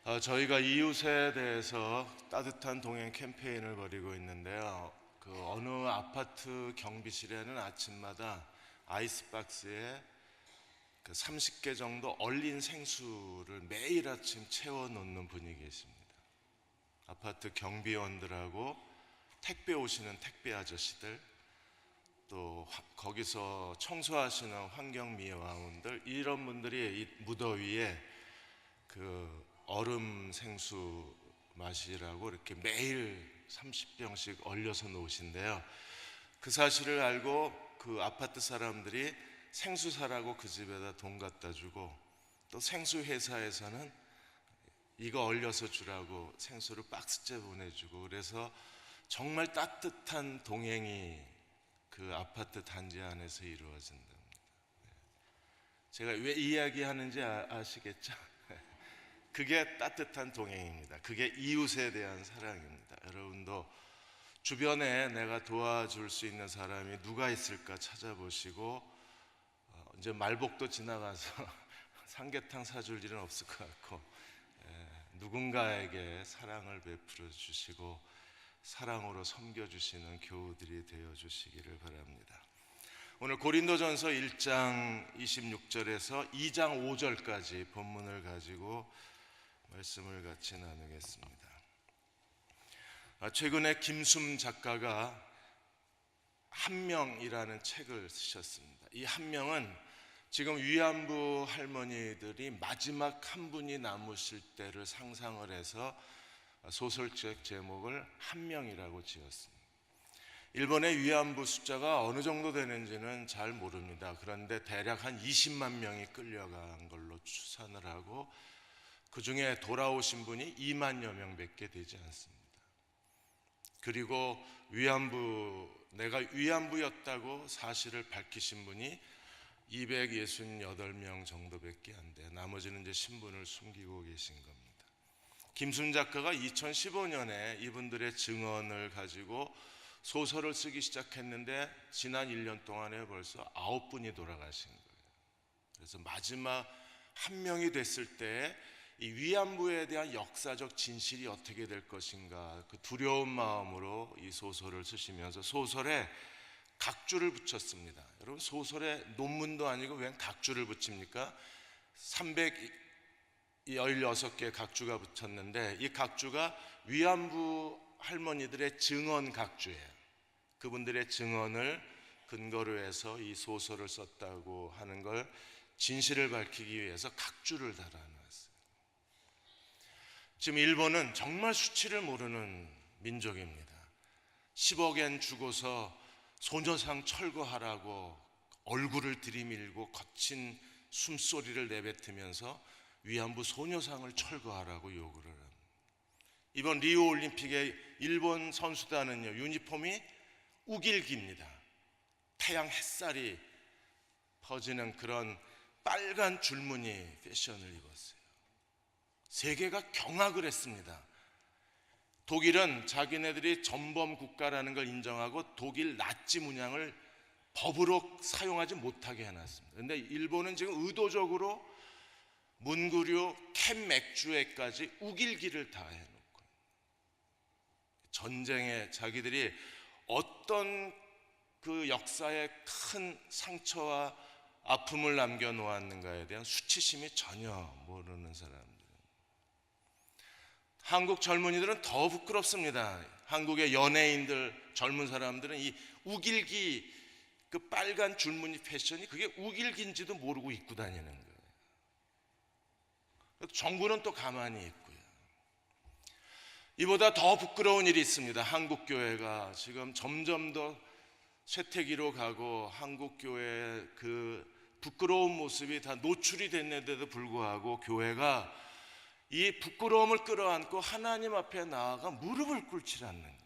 저희가 이웃에 대해서 따뜻한 동행 캠페인을 벌이고 있는데요. 어느 아파트 경비실에는 아침마다 아이스박스에 30개 정도 얼린 생수를 매일 아침 채워 놓는 분이 계십니다. 아파트 경비원들하고 택배 오시는 택배 아저씨들, 또 거기서 청소하시는 환경미화원들, 이런 분들이 이 무더위에 얼음 생수 마시라고 이렇게 매일 30병씩 얼려서 놓으신데요. 그 사실을 알고 그 아파트 사람들이 생수 사라고 그 집에다 돈 갖다 주고, 또 생수 회사에서는 이거 얼려서 주라고 생수를 박스째 보내주고, 그래서 정말 따뜻한 동행이 그 아파트 단지 안에서 이루어진답니다. 제가 왜 이야기하는지 아시겠죠? 그게 따뜻한 동행입니다. 그게 이웃에 대한 사랑입니다. 여러분도 주변에 내가 도와줄 수 있는 사람이 누가 있을까 찾아보시고, 이제 말복도 지나가서 삼계탕 사줄 일은 없을 것 같고, 누군가에게 사랑을 베풀어 주시고 사랑으로 섬겨주시는 교우들이 되어 주시기를 바랍니다. 오늘 고린도전서 1장 26절에서 2장 5절까지 본문을 가지고 말씀을 같이 나누겠습니다. 최근에 김숨 작가가 한명이라는 책을 쓰셨습니다. 이 한명은 지금 위안부 할머니들이 마지막 한 분이 남으실 때를 상상을 해서 소설책 제목을 한명이라고 지었습니다. 일본의 위안부 숫자가 어느 정도 되는지는 잘 모릅니다. 그런데 대략 한 20만 명이 끌려간 걸로 추산을 하고, 그 중에 돌아오신 분이 2만여 명밖에 되지 않습니다. 그리고 내가 위안부였다고 사실을 밝히신 분이 268명 정도밖에 안 돼. 나머지는 이제 신분을 숨기고 계신 겁니다. 김순 작가가 2015년에 이분들의 증언을 가지고 소설을 쓰기 시작했는데 지난 1년 동안에 벌써 9분이 돌아가신 거예요. 그래서 마지막 한 명이 됐을 때 이 위안부에 대한 역사적 진실이 어떻게 될 것인가, 그 두려운 마음으로 이 소설을 쓰시면서 소설에 각주를 붙였습니다. 여러분, 소설에 논문도 아니고 왜 각주를 붙입니까? 316개 각주가 붙였는데, 이 각주가 위안부 할머니들의 증언 각주예요. 그분들의 증언을 근거로 해서 이 소설을 썼다고 하는 걸 진실을 밝히기 위해서 각주를 달아놨어요. 지금 일본은 정말 수치를 모르는 민족입니다. 10억엔 주고서 소녀상 철거하라고 얼굴을 들이밀고 거친 숨소리를 내뱉으면서 위안부 소녀상을 철거하라고 요구를 합니다. 이번 리우 올림픽의 일본 선수단은요, 유니폼이 우길기입니다. 태양 햇살이 퍼지는 그런 빨간 줄무늬 패션을 입었어요. 세계가 경악을 했습니다. 독일은 자기네들이 전범 국가라는 걸 인정하고 독일 나치 문양을 법으로 사용하지 못하게 해놨습니다. 그런데 일본은 지금 의도적으로 문구류 캔 맥주에까지 우길기를 다 해놓고, 전쟁에 자기들이 어떤 그 역사의 큰 상처와 아픔을 남겨놓았는가에 대한 수치심이 전혀 모르는 사람들. 한국 젊은이들은 더 부끄럽습니다. 한국의 연예인들, 젊은 사람들은 이 우길기, 그 빨간 줄무늬 패션이 그게 우길기인지도 모르고 입고 다니는 거예요. 정부는 또 가만히 있고요. 이보다 더 부끄러운 일이 있습니다. 한국 교회가 지금 점점 더 쇠퇴기로 가고, 한국 교회의 그 부끄러운 모습이 다 노출이 됐는데도 불구하고 교회가 이 부끄러움을 끌어안고 하나님 앞에 나아가 무릎을 꿇지 않는 거예요.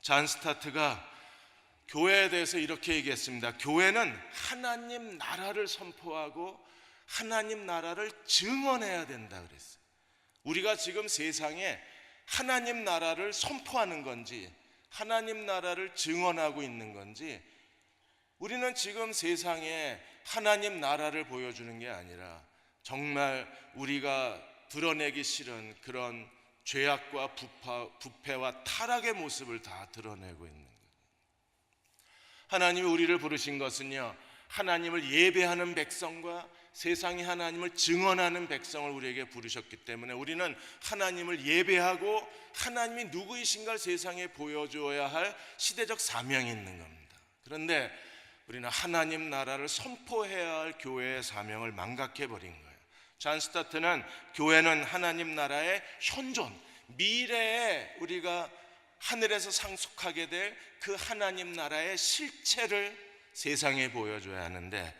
잔 스타트가 교회에 대해서 이렇게 얘기했습니다. 교회는 하나님 나라를 선포하고 하나님 나라를 증언해야 된다 그랬어요. 우리가 지금 세상에 하나님 나라를 선포하는 건지 하나님 나라를 증언하고 있는 건지, 우리는 지금 세상에 하나님 나라를 보여주는 게 아니라 정말 우리가 드러내기 싫은 그런 죄악과 부패와 타락의 모습을 다 드러내고 있는 거예요. 하나님이 우리를 부르신 것은요, 하나님을 예배하는 백성과 세상이 하나님을 증언하는 백성을 우리에게 부르셨기 때문에 우리는 하나님을 예배하고 하나님이 누구이신가를 세상에 보여주어야 할 시대적 사명이 있는 겁니다. 그런데 우리는 하나님 나라를 선포해야 할 교회의 사명을 망각해버린 거예요. 존 스타트는 교회는 하나님 나라의 현존, 미래에 우리가 하늘에서 상속하게 될 그 하나님 나라의 실체를 세상에 보여줘야 하는데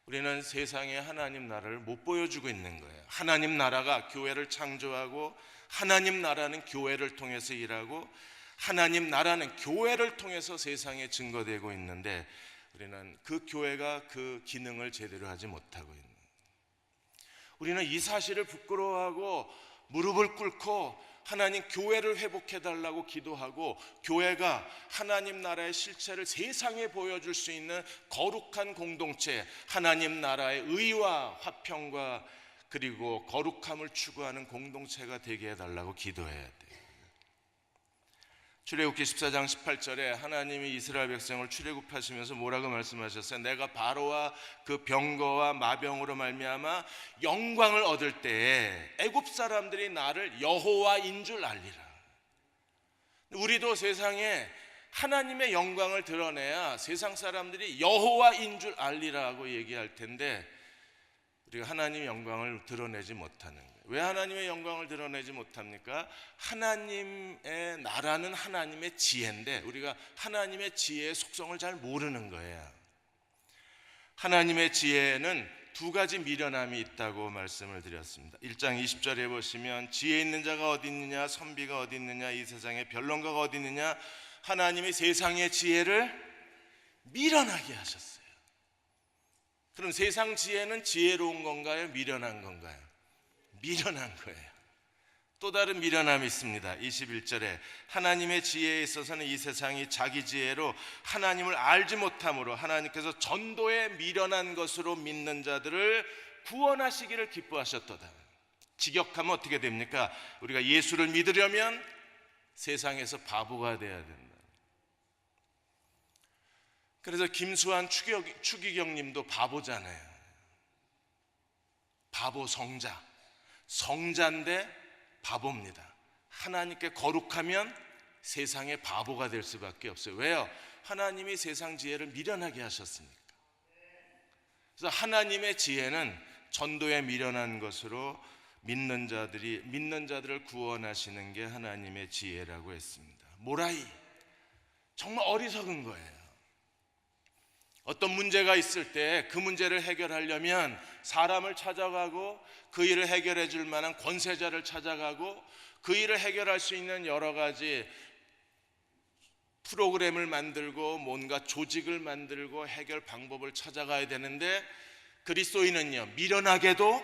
우리는 세상에 하나님 나라를 못 보여주고 있는 거예요. 하나님 나라가 교회를 창조하고 하나님 나라는 교회를 통해서 일하고 하나님 나라는 교회를 통해서 세상에 증거되고 있는데 우리는 그 교회가 그 기능을 제대로 하지 못하고 있는 거예요. 우리는 이 사실을 부끄러워하고 무릎을 꿇고 하나님 교회를 회복해달라고 기도하고 교회가 하나님 나라의 실체를 세상에 보여줄 수 있는 거룩한 공동체, 하나님 나라의 의와 화평과 그리고 거룩함을 추구하는 공동체가 되게 해달라고 기도해야 돼요. 출애굽기 14장 18절에 하나님이 이스라엘 백성을 출애굽하시면서 뭐라고 말씀하셨어요? 내가 바로와 그 병거와 마병으로 말미암아 영광을 얻을 때에 애굽 사람들이 나를 여호와인 줄 알리라. 우리도 세상에 하나님의 영광을 드러내야 세상 사람들이 여호와인 줄 알리라고 얘기할 텐데 우리가 하나님의 영광을 드러내지 못하는 거예요. 왜 하나님의 영광을 드러내지 못합니까? 하나님의 나라는 하나님의 지혜인데 우리가 하나님의 지혜의 속성을 잘 모르는 거예요. 하나님의 지혜에는 두 가지 미련함이 있다고 말씀을 드렸습니다. 1장 20절에 보시면 지혜 있는 자가 어디 있느냐, 선비가 어디 있느냐, 이 세상에 변론가가 어디 있느냐, 하나님이 세상의 지혜를 미련하게 하셨어요. 그럼 세상 지혜는 지혜로운 건가요? 미련한 건가요? 미련한 거예요. 또 다른 미련함이 있습니다. 21절에 하나님의 지혜에 있어서는 이 세상이 자기 지혜로 하나님을 알지 못함으로 하나님께서 전도에 미련한 것으로 믿는 자들을 구원하시기를 기뻐하셨도다. 직역하면 어떻게 됩니까? 우리가 예수를 믿으려면 세상에서 바보가 돼야 된다. 그래서 김수환 추기경님도 바보잖아요. 바보 성자인데 바보입니다. 하나님께 거룩하면 세상의 바보가 될 수밖에 없어요. 왜요? 하나님이 세상 지혜를 미련하게 하셨으니까. 그래서 하나님의 지혜는 전도에 미련한 것으로 믿는 자들을 구원하시는 게 하나님의 지혜라고 했습니다. 모라이, 정말 어리석은 거예요. 어떤 문제가 있을 때 그 문제를 해결하려면 사람을 찾아가고 그 일을 해결해 줄 만한 권세자를 찾아가고 그 일을 해결할 수 있는 여러 가지 프로그램을 만들고 뭔가 조직을 만들고 해결 방법을 찾아가야 되는데 그리스도인은요, 미련하게도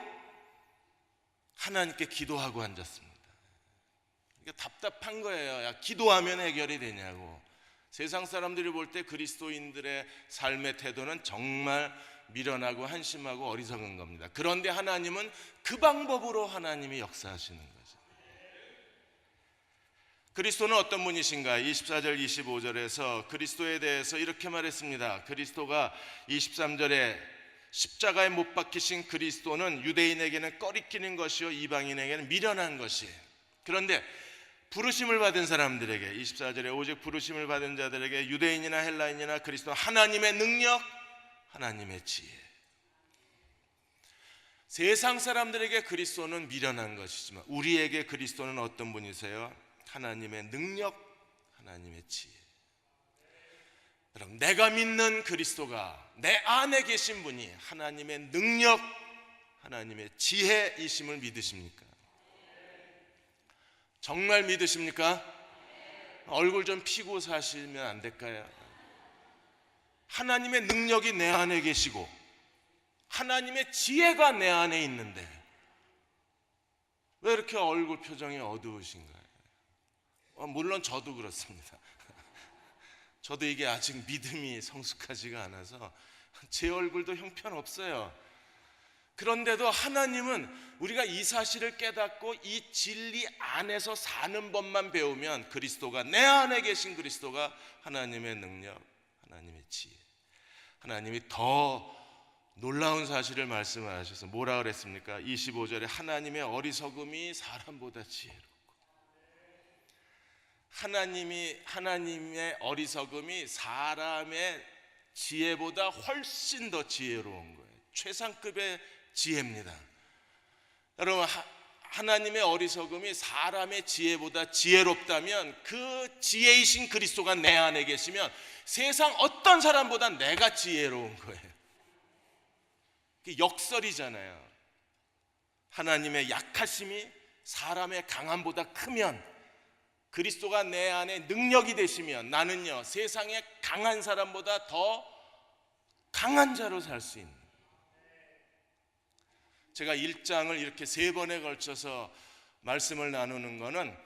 하나님께 기도하고 앉았습니다. 이게 답답한 거예요. 야, 기도하면 해결이 되냐고. 세상 사람들이 볼 때 그리스도인들의 삶의 태도는 정말 미련하고 한심하고 어리석은 겁니다. 그런데 하나님은 그 방법으로 하나님이 역사하시는 거죠. 그리스도는 어떤 분이신가? 24절 25절에서 그리스도에 대해서 이렇게 말했습니다. 그리스도가 23절에 십자가에 못 박히신 그리스도는 유대인에게는 꺼리끼는 것이요 이방인에게는 미련한 것이에요. 그런데 부르심을 받은 사람들에게 24절에 오직 부르심을 받은 자들에게 유대인이나 헬라인이나 그리스도 하나님의 능력, 하나님의 지혜. 세상 사람들에게 그리스도는 미련한 것이지만 우리에게 그리스도는 어떤 분이세요? 하나님의 능력, 하나님의 지혜. 여러분, 내가 믿는 그리스도가 내 안에 계신 분이 하나님의 능력, 하나님의 지혜이심을 믿으십니까? 정말 믿으십니까? 얼굴 좀 피고 사시면 안 될까요? 하나님의 능력이 내 안에 계시고 하나님의 지혜가 내 안에 있는데 왜 이렇게 얼굴 표정이 어두우신가요? 물론 저도 그렇습니다. 저도 이게 아직 믿음이 성숙하지가 않아서 제 얼굴도 형편없어요. 그런데도 하나님은 우리가 이 사실을 깨닫고 이 진리 안에서 사는 법만 배우면 그리스도가, 내 안에 계신 그리스도가 하나님의 능력, 하나님의 지혜, 하나님이 더 놀라운 사실을 말씀하셔서 뭐라 그랬습니까? 25절에 하나님의 어리석음이 사람보다 지혜롭고, 하나님의 어리석음이 사람의 지혜보다 훨씬 더 지혜로운 거예요. 최상급의 지혜입니다. 여러분, 하나님의 어리석음이 사람의 지혜보다 지혜롭다면 그 지혜이신 그리스도가 내 안에 계시면 세상 어떤 사람보다 내가 지혜로운 거예요. 그게 역설이잖아요. 하나님의 약하심이 사람의 강함보다 크면, 그리스도가 내 안에 능력이 되시면 나는요, 세상의 강한 사람보다 더 강한 자로 살 수 있는. 제가 1장을 이렇게 3번에 걸쳐서 말씀을 나누는 것은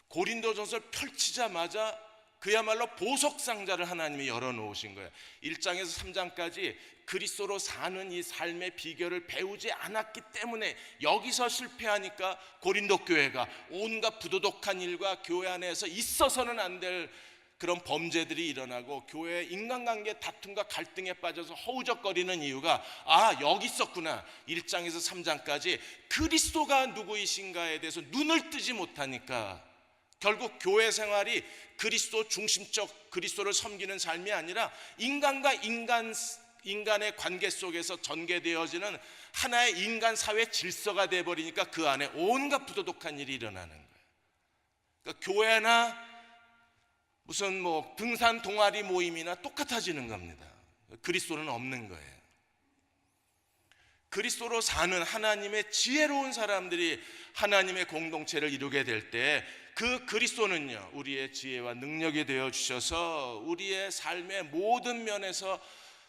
고린도전서를 펼치자마자 그야말로 보석상자를 하나님이 열어놓으신 거예요. 1장에서 3장까지 그리스도로 사는 이 삶의 비결을 배우지 않았기 때문에 여기서 실패하니까 고린도 교회가 온갖 부도덕한 일과 교회 안에서 있어서는 안 될 그런 범죄들이 일어나고 교회 인간관계 다툼과 갈등에 빠져서 허우적거리는 이유가 여기 있었구나. 1장에서 3장까지 그리스도가 누구이신가에 대해서 눈을 뜨지 못하니까 결국 교회 생활이 그리스도 중심적, 그리스도를 섬기는 삶이 아니라 인간과 인간의 관계 속에서 전개되어지는 하나의 인간 사회 질서가 되어버리니까 그 안에 온갖 부도덕한 일이 일어나는 거예요. 그러니까 교회나 무슨 등산 동아리 모임이나 똑같아지는 겁니다. 그리스도는 없는 거예요. 그리스도로 사는 하나님의 지혜로운 사람들이 하나님의 공동체를 이루게 될 때 그 그리스도는요, 우리의 지혜와 능력이 되어 주셔서 우리의 삶의 모든 면에서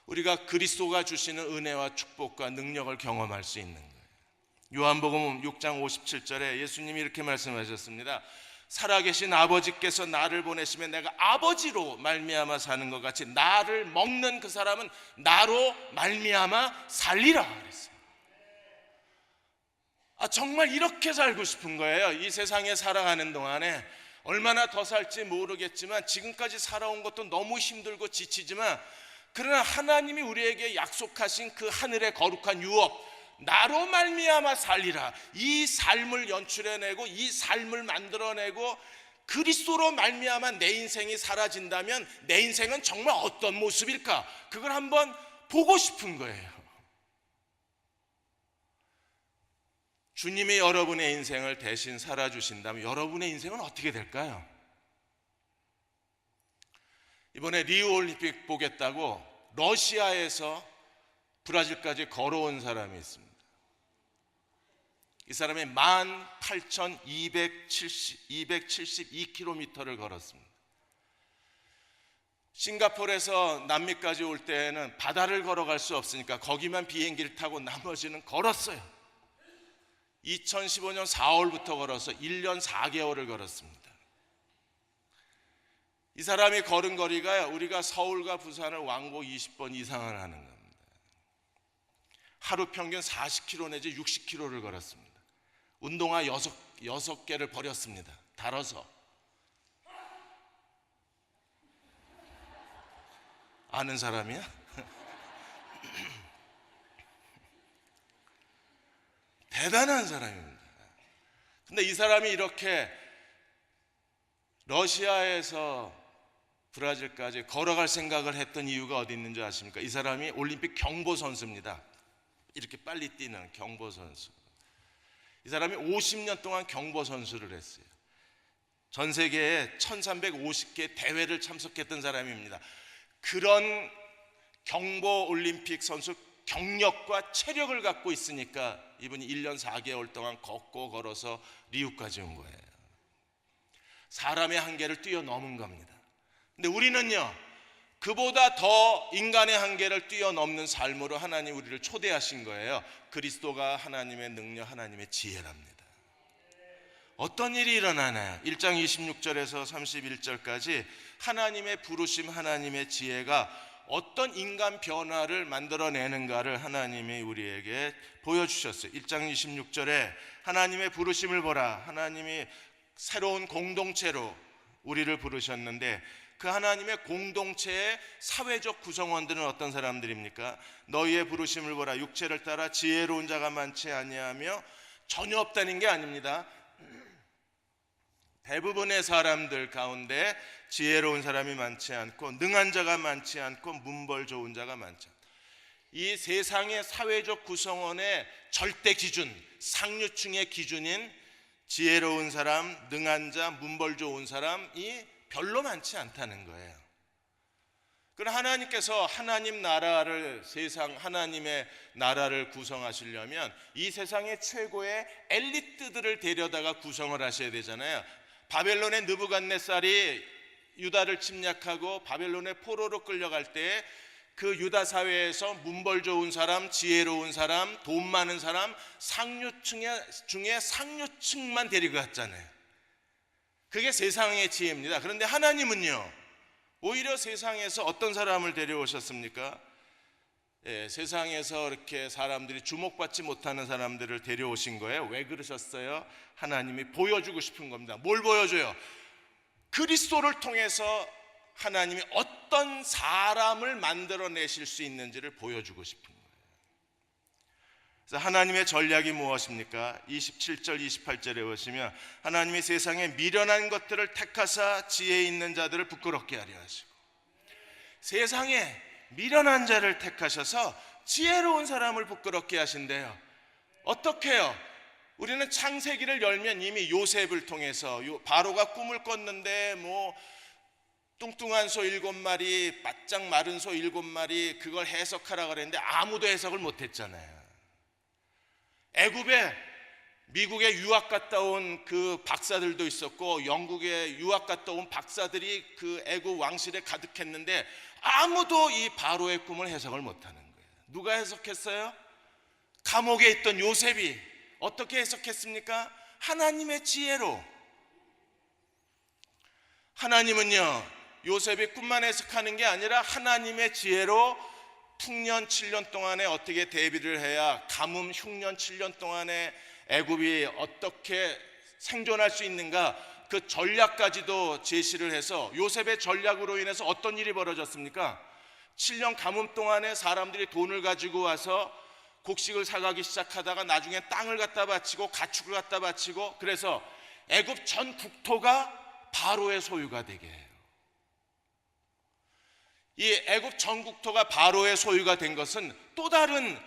우리가 그리스도가 주시는 은혜와 축복과 능력을 경험할 수 있는 거예요. 요한복음 6장 57절에 예수님이 이렇게 말씀하셨습니다. 살아계신 아버지께서 나를 보내시면 내가 아버지로 말미암아 사는 것 같이 나를 먹는 그 사람은 나로 말미암아 살리라 그랬어요. 정말 이렇게 살고 싶은 거예요. 이 세상에 살아가는 동안에 얼마나 더 살지 모르겠지만 지금까지 살아온 것도 너무 힘들고 지치지만, 그러나 하나님이 우리에게 약속하신 그 하늘의 거룩한 유업, 나로 말미암아 살리라, 이 삶을 연출해내고 이 삶을 만들어내고 그리스도로 말미암아 내 인생이 사라진다면 내 인생은 정말 어떤 모습일까? 그걸 한번 보고 싶은 거예요. 주님이 여러분의 인생을 대신 살아주신다면 여러분의 인생은 어떻게 될까요? 이번에 리우 올림픽 보겠다고 러시아에서 브라질까지 걸어온 사람이 있습니다. 이 사람이 18,272km를 걸었습니다. 싱가포르에서 남미까지 올 때에는 바다를 걸어갈 수 없으니까 거기만 비행기를 타고 나머지는 걸었어요. 2015년 4월부터 걸어서 1년 4개월을 걸었습니다. 이 사람이 걸은 거리가 우리가 서울과 부산을 왕복 20번 이상을 하는 겁니다. 하루 평균 40km 내지 60km를 걸었습니다. 운동화 6개를 버렸습니다. 달아서. 아는 사람이야? 대단한 사람입니다. 근데 이 사람이 이렇게 러시아에서 브라질까지 걸어갈 생각을 했던 이유가 어디 있는지 아십니까? 이 사람이 올림픽 경보 선수입니다. 이렇게 빨리 뛰는 경보 선수. 이 사람이 50년 동안 경보 선수를 했어요. 전 세계에 1350개 대회를 참석했던 사람입니다. 그런 경보 올림픽 선수 경력과 체력을 갖고 있으니까 이분이 1년 4개월 동안 걷고 걸어서 리우까지 온 거예요. 사람의 한계를 뛰어넘은 겁니다. 근데 우리는요, 그보다 더 인간의 한계를 뛰어넘는 삶으로 하나님 우리를 초대하신 거예요. 그리스도가 하나님의 능력, 하나님의 지혜랍니다. 어떤 일이 일어나나요? 1장 26절에서 31절까지 하나님의 부르심, 하나님의 지혜가 어떤 인간 변화를 만들어내는가를 하나님이 우리에게 보여주셨어요. 1장 26절에 하나님의 부르심을 보라. 하나님이 새로운 공동체로 우리를 부르셨는데 그 하나님의 공동체의 사회적 구성원들은 어떤 사람들입니까? 너희의 부르심을 보라. 육체를 따라 지혜로운 자가 많지 아니하며 전혀 없다는 게 아닙니다. 대부분의 사람들 가운데 지혜로운 사람이 많지 않고 능한 자가 많지 않고 문벌 좋은 자가 많지 않고, 이 세상의 사회적 구성원의 절대 기준, 상류층의 기준인 지혜로운 사람, 능한 자, 문벌 좋은 사람이 별로 많지 않다는 거예요. 그러나 하나님께서 하나님 나라를, 세상 하나님의 나라를 구성하시려면 이 세상의 최고의 엘리트들을 데려다가 구성을 하셔야 되잖아요. 바벨론의 느부갓네살이 유다를 침략하고 바벨론의 포로로 끌려갈 때 그 유다 사회에서 문벌 좋은 사람, 지혜로운 사람, 돈 많은 사람, 상류층 중에 상류층만 데리고 갔잖아요. 그게 세상의 지혜입니다. 그런데 하나님은요, 오히려 세상에서 어떤 사람을 데려오셨습니까? 세상에서 이렇게 사람들이 주목받지 못하는 사람들을 데려오신 거예요. 왜 그러셨어요? 하나님이 보여주고 싶은 겁니다. 뭘 보여줘요? 그리스도를 통해서 하나님이 어떤 사람을 만들어내실 수 있는지를 보여주고 싶은 거예요. 그래서 하나님의 전략이 무엇입니까? 27절 28절에 보시면 하나님이 세상에 미련한 것들을 택하사 지혜 있는 자들을 부끄럽게 하려 하시고, 세상에 미련한 자를 택하셔서 지혜로운 사람을 부끄럽게 하신대요. 어떻게 해요? 우리는 창세기를 열면 이미 요셉을 통해서 바로가 꿈을 꿨는데 뚱뚱한 소 7마리, 바짝 마른 소 7마리, 그걸 해석하라 그랬는데 아무도 해석을 못했잖아요. 애굽에 미국에 유학 갔다 온 그 박사들도 있었고 영국에 유학 갔다 온 박사들이 그 애굽 왕실에 가득했는데 아무도 이 바로의 꿈을 해석을 못하는 거예요. 누가 해석했어요? 감옥에 있던 요셉이. 어떻게 해석했습니까? 하나님의 지혜로. 하나님은요, 요셉이 꿈만 해석하는 게 아니라 하나님의 지혜로 풍년 7년 동안에 어떻게 대비를 해야 가뭄 흉년 7년 동안에 애굽이 어떻게 생존할 수 있는가, 그 전략까지도 제시를 해서 요셉의 전략으로 인해서 어떤 일이 벌어졌습니까? 7년 가뭄 동안에 사람들이 돈을 가지고 와서 곡식을 사가기 시작하다가 나중에 땅을 갖다 바치고 가축을 갖다 바치고, 그래서 애굽 전 국토가 바로의 소유가 되게 해요. 이 애굽 전 국토가 바로의 소유가 된 것은 또 다른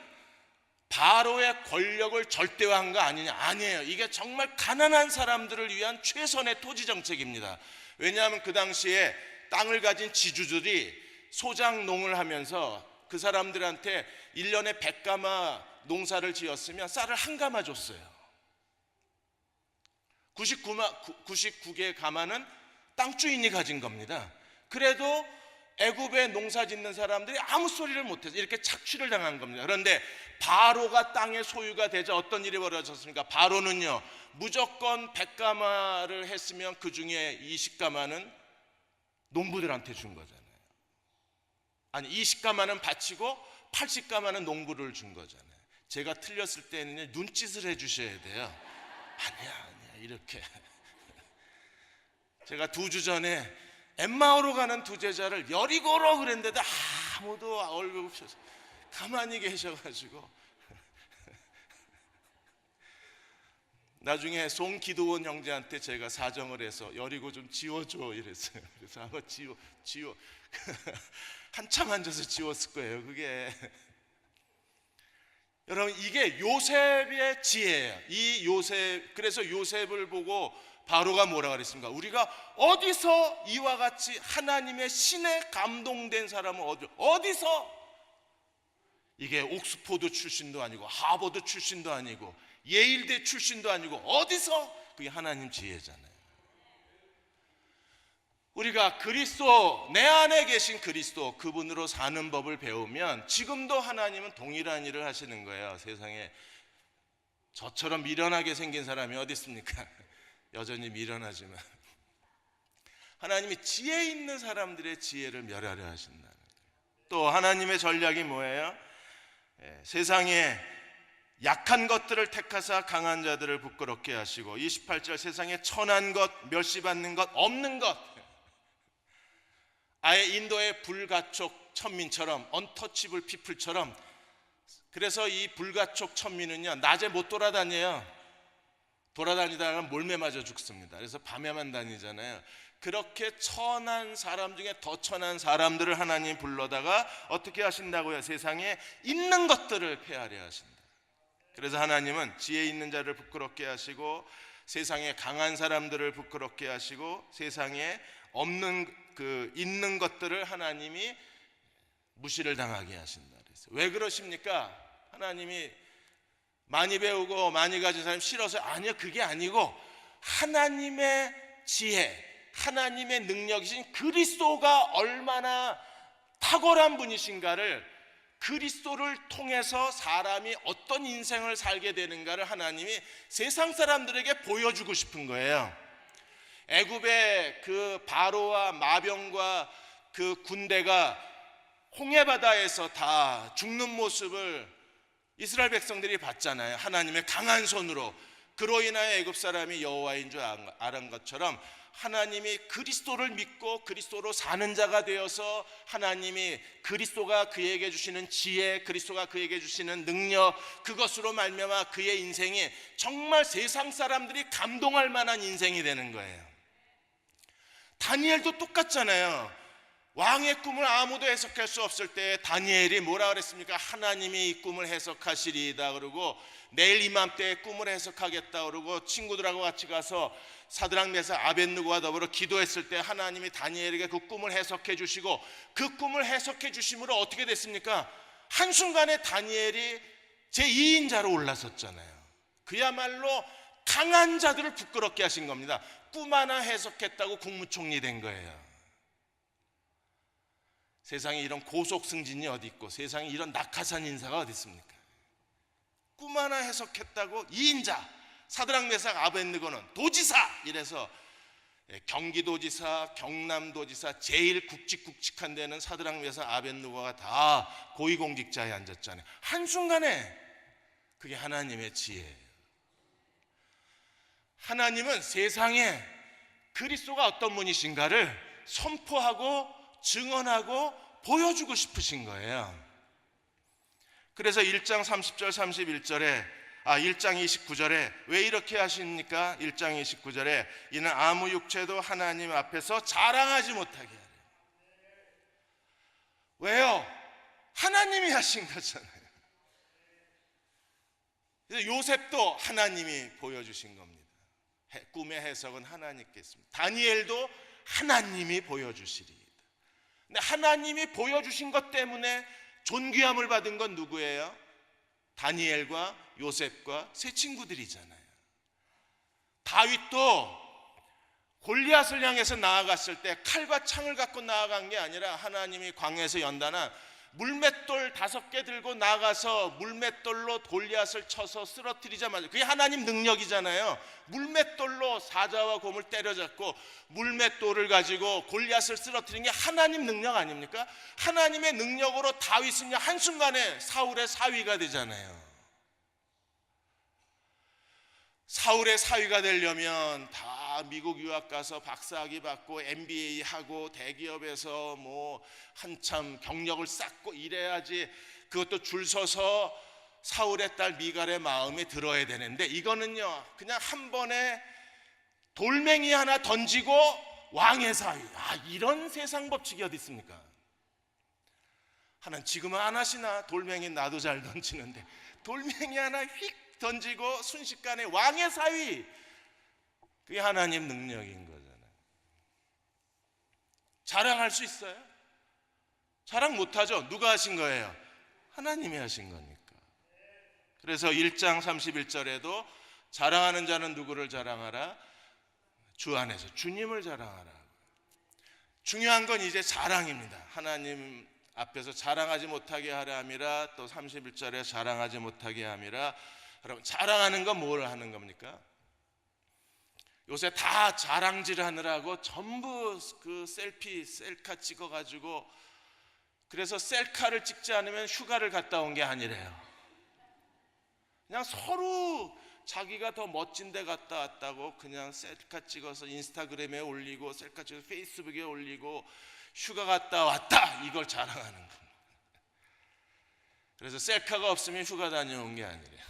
바로의 권력을 절대화한 거 아니냐? 아니에요. 이게 정말 가난한 사람들을 위한 최선의 토지 정책입니다. 왜냐하면 그 당시에 땅을 가진 지주들이 소작농을 하면서 그 사람들한테 1년에 100가마 농사를 지었으면 쌀을 1가마 줬어요. 99개 가마는 땅 주인이 가진 겁니다. 그래도 애굽에 농사 짓는 사람들이 아무 소리를 못해서 이렇게 착취를 당한 겁니다. 그런데 바로가 땅의 소유가 되자 어떤 일이 벌어졌습니까? 바로는요, 무조건 100가마를 했으면 그 중에 20가마는 농부들한테 준 거잖아요. 아니, 20가마는 바치고 80가마는 농부를 준 거잖아요. 제가 틀렸을 때는 눈짓을 해주셔야 돼요. 아니야 이렇게. 제가 2주 전에 엠마오로 가는 두 제자를 여리고로 그랬는데도 아무도 얼굴 없어서 가만히 계셔가지고 나중에 송기도원 형제한테 제가 사정을 해서 여리고 좀 지워줘 이랬어요. 그래서 아마 지워 한참 앉아서 지웠을 거예요. 그게 여러분, 이게 요셉의 지혜예요. 이 요셉, 그래서 요셉을 보고 바로가 뭐라 그랬습니까? 우리가 어디서 이와 같이 하나님의 신에 감동된 사람은 어디서? 이게 옥스포드 출신도 아니고 하버드 출신도 아니고 예일대 출신도 아니고 어디서? 그게 하나님 지혜잖아요. 우리가 그리스도, 내 안에 계신 그리스도, 그분으로 사는 법을 배우면 지금도 하나님은 동일한 일을 하시는 거예요. 세상에 저처럼 미련하게 생긴 사람이 어디 있습니까? 여전히 미련하지만 하나님이 지혜 있는 사람들의 지혜를 멸하려 하신다는 거예요. 또 하나님의 전략이 뭐예요? 세상에 약한 것들을 택하사 강한 자들을 부끄럽게 하시고, 28절 세상에 천한 것, 멸시받는 것, 없는 것, 아예 인도의 불가촉 천민처럼, 언터치블 피플처럼. 그래서 이 불가촉 천민은요, 낮에 못 돌아다녀요. 돌아다니다가 몰매 맞아 죽습니다. 그래서 밤에만 다니잖아요. 그렇게 천한 사람 중에 더 천한 사람들을 하나님 불러다가 어떻게 하신다고요? 세상에 있는 것들을 폐하려 하신다. 그래서 하나님은 지혜 있는 자를 부끄럽게 하시고, 세상에 강한 사람들을 부끄럽게 하시고, 세상에 없는 있는 것들을 하나님이 무시를 당하게 하신다. 그래서 왜 그러십니까? 하나님이 많이 배우고 많이 가진 사람이 싫어서? 아니요, 그게 아니고 하나님의 지혜, 하나님의 능력이신 그리스도가 얼마나 탁월한 분이신가를, 그리스도를 통해서 사람이 어떤 인생을 살게 되는가를 하나님이 세상 사람들에게 보여주고 싶은 거예요. 애굽의 그 바로와 마병과 그 군대가 홍해바다에서 다 죽는 모습을 이스라엘 백성들이 봤잖아요. 하나님의 강한 손으로. 그로 인하여 애굽 사람이 여호와인 줄 아는 것처럼, 하나님이 그리스도를 믿고 그리스도로 사는 자가 되어서 하나님이 그리스도가 그에게 주시는 지혜, 그리스도가 그에게 주시는 능력, 그것으로 말미암아 그의 인생이 정말 세상 사람들이 감동할 만한 인생이 되는 거예요. 다니엘도 똑같잖아요. 왕의 꿈을 아무도 해석할 수 없을 때 다니엘이 뭐라 그랬습니까? 하나님이 이 꿈을 해석하시리이다 그러고, 내일 이맘때에 꿈을 해석하겠다 그러고 친구들하고 같이 가서 사드락 메삭 아벳느고와 더불어 기도했을 때 하나님이 다니엘에게 그 꿈을 해석해 주시고, 그 꿈을 해석해 주심으로 어떻게 됐습니까? 한순간에 다니엘이 제2인자로 올라섰잖아요. 그야말로 강한 자들을 부끄럽게 하신 겁니다. 꿈 하나 해석했다고 국무총리 된 거예요. 세상에 이런 고속승진이 어디 있고, 세상에 이런 낙하산 인사가 어디 있습니까? 꿈 하나 해석했다고 2인자, 사드락 메삭 아벳느고는 도지사 이래서, 경기도지사, 경남도지사, 제일 굵직굵직한 데는 사드락 메삭 아벳느고가 다 고위공직자에 앉았잖아요. 한순간에. 그게 하나님의 지혜예요. 하나님은 세상에 그리스도가 어떤 분이신가를 선포하고 증언하고 보여주고 싶으신 거예요. 그래서 1장 30절 31절에 1장 29절에 왜 이렇게 하십니까? 1장 29절에 이는 아무 육체도 하나님 앞에서 자랑하지 못하게 하려. 왜요? 하나님이 하신 거잖아요. 그래서 요셉도 하나님이 보여주신 겁니다. 꿈의 해석은 하나님께 있습니다. 다니엘도 하나님이 보여주시리이다. 근데 하나님이 보여주신 것 때문에 존귀함을 받은 건 누구예요? 다니엘과 요셉과 세 친구들이잖아요. 다윗도 골리앗을 향해서 나아갔을 때 칼과 창을 갖고 나아간 게 아니라, 하나님이 광야에서 연단한 물맷돌 5개 들고 나가서 물맷돌로 골리앗을 쳐서 쓰러뜨리자마자, 그게 하나님 능력이잖아요. 물맷돌로 사자와 곰을 때려잡고 물맷돌을 가지고 골리앗을 쓰러뜨린 게 하나님 능력 아닙니까? 하나님의 능력으로 다윗은 한순간에 사울의 사위가 되잖아요. 사울의 사위가 되려면 다 미국 유학 가서 박사학위 받고 MBA 하고 대기업에서 뭐 한참 경력을 쌓고 이래야지, 그것도 줄 서서 사울의 딸 미갈의 마음에 들어야 되는데, 이거는요 그냥 한 번에 돌멩이 하나 던지고 왕의 사위. 이런 세상 법칙이 어디 있습니까? 하나님 지금은 안 하시나? 돌멩이 나도 잘 던지는데 돌멩이 하나 휙 던지고 순식간에 왕의 사위. 그게 하나님 능력인 거잖아요. 자랑할 수 있어요? 자랑 못하죠. 누가 하신 거예요? 하나님이 하신 거니까. 그래서 1장 31절에도 자랑하는 자는 누구를 자랑하라? 주 안에서 주님을 자랑하라. 중요한 건 이제 자랑입니다. 하나님 앞에서 자랑하지 못하게 하려 함이라. 또 31절에 자랑하지 못하게 함이라. 여러분, 자랑하는 건 뭘 하는 겁니까? 요새 다 자랑질 하느라고 전부 그 셀카 찍어가지고 그래서 셀카를 찍지 않으면 휴가를 갔다 온 게 아니래요. 그냥 서로 자기가 더 멋진 데 갔다 왔다고 그냥 셀카 찍어서 인스타그램에 올리고 셀카 찍어서 페이스북에 올리고 휴가 갔다 왔다 이걸 자랑하는 겁니다. 그래서 셀카가 없으면 휴가 다녀온 게 아니래요.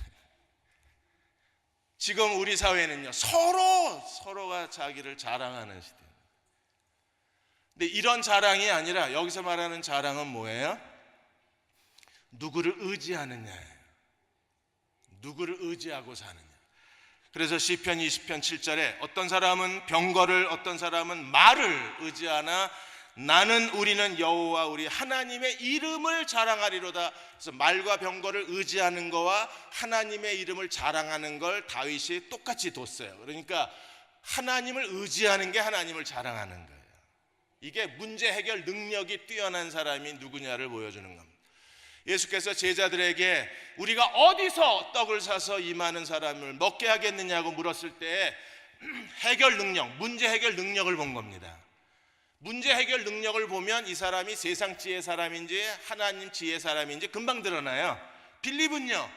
지금 우리 사회는요, 서로가 자기를 자랑하는 시대입니다. 근데 이런 자랑이 아니라 여기서 말하는 자랑은 뭐예요? 누구를 의지하느냐예요. 누구를 의지하고 사느냐. 그래서 시편 20편 7절에 어떤 사람은 병거를 어떤 사람은 말을 의지하나 우리는 여호와 우리 하나님의 이름을 자랑하리로다. 그래서 말과 병거를 의지하는 거와 하나님의 이름을 자랑하는 걸 다윗이 똑같이 뒀어요. 그러니까 하나님을 의지하는 게 하나님을 자랑하는 거예요. 이게 문제 해결 능력이 뛰어난 사람이 누구냐를 보여주는 겁니다. 예수께서 제자들에게 우리가 어디서 떡을 사서 이 많은 사람을 먹게 하겠느냐고 물었을 때 해결 능력, 문제 해결 능력을 본 겁니다. 문제 해결 능력을 보면 이 사람이 세상 지혜 사람인지 하나님 지혜 사람인지 금방 드러나요. 빌립은요,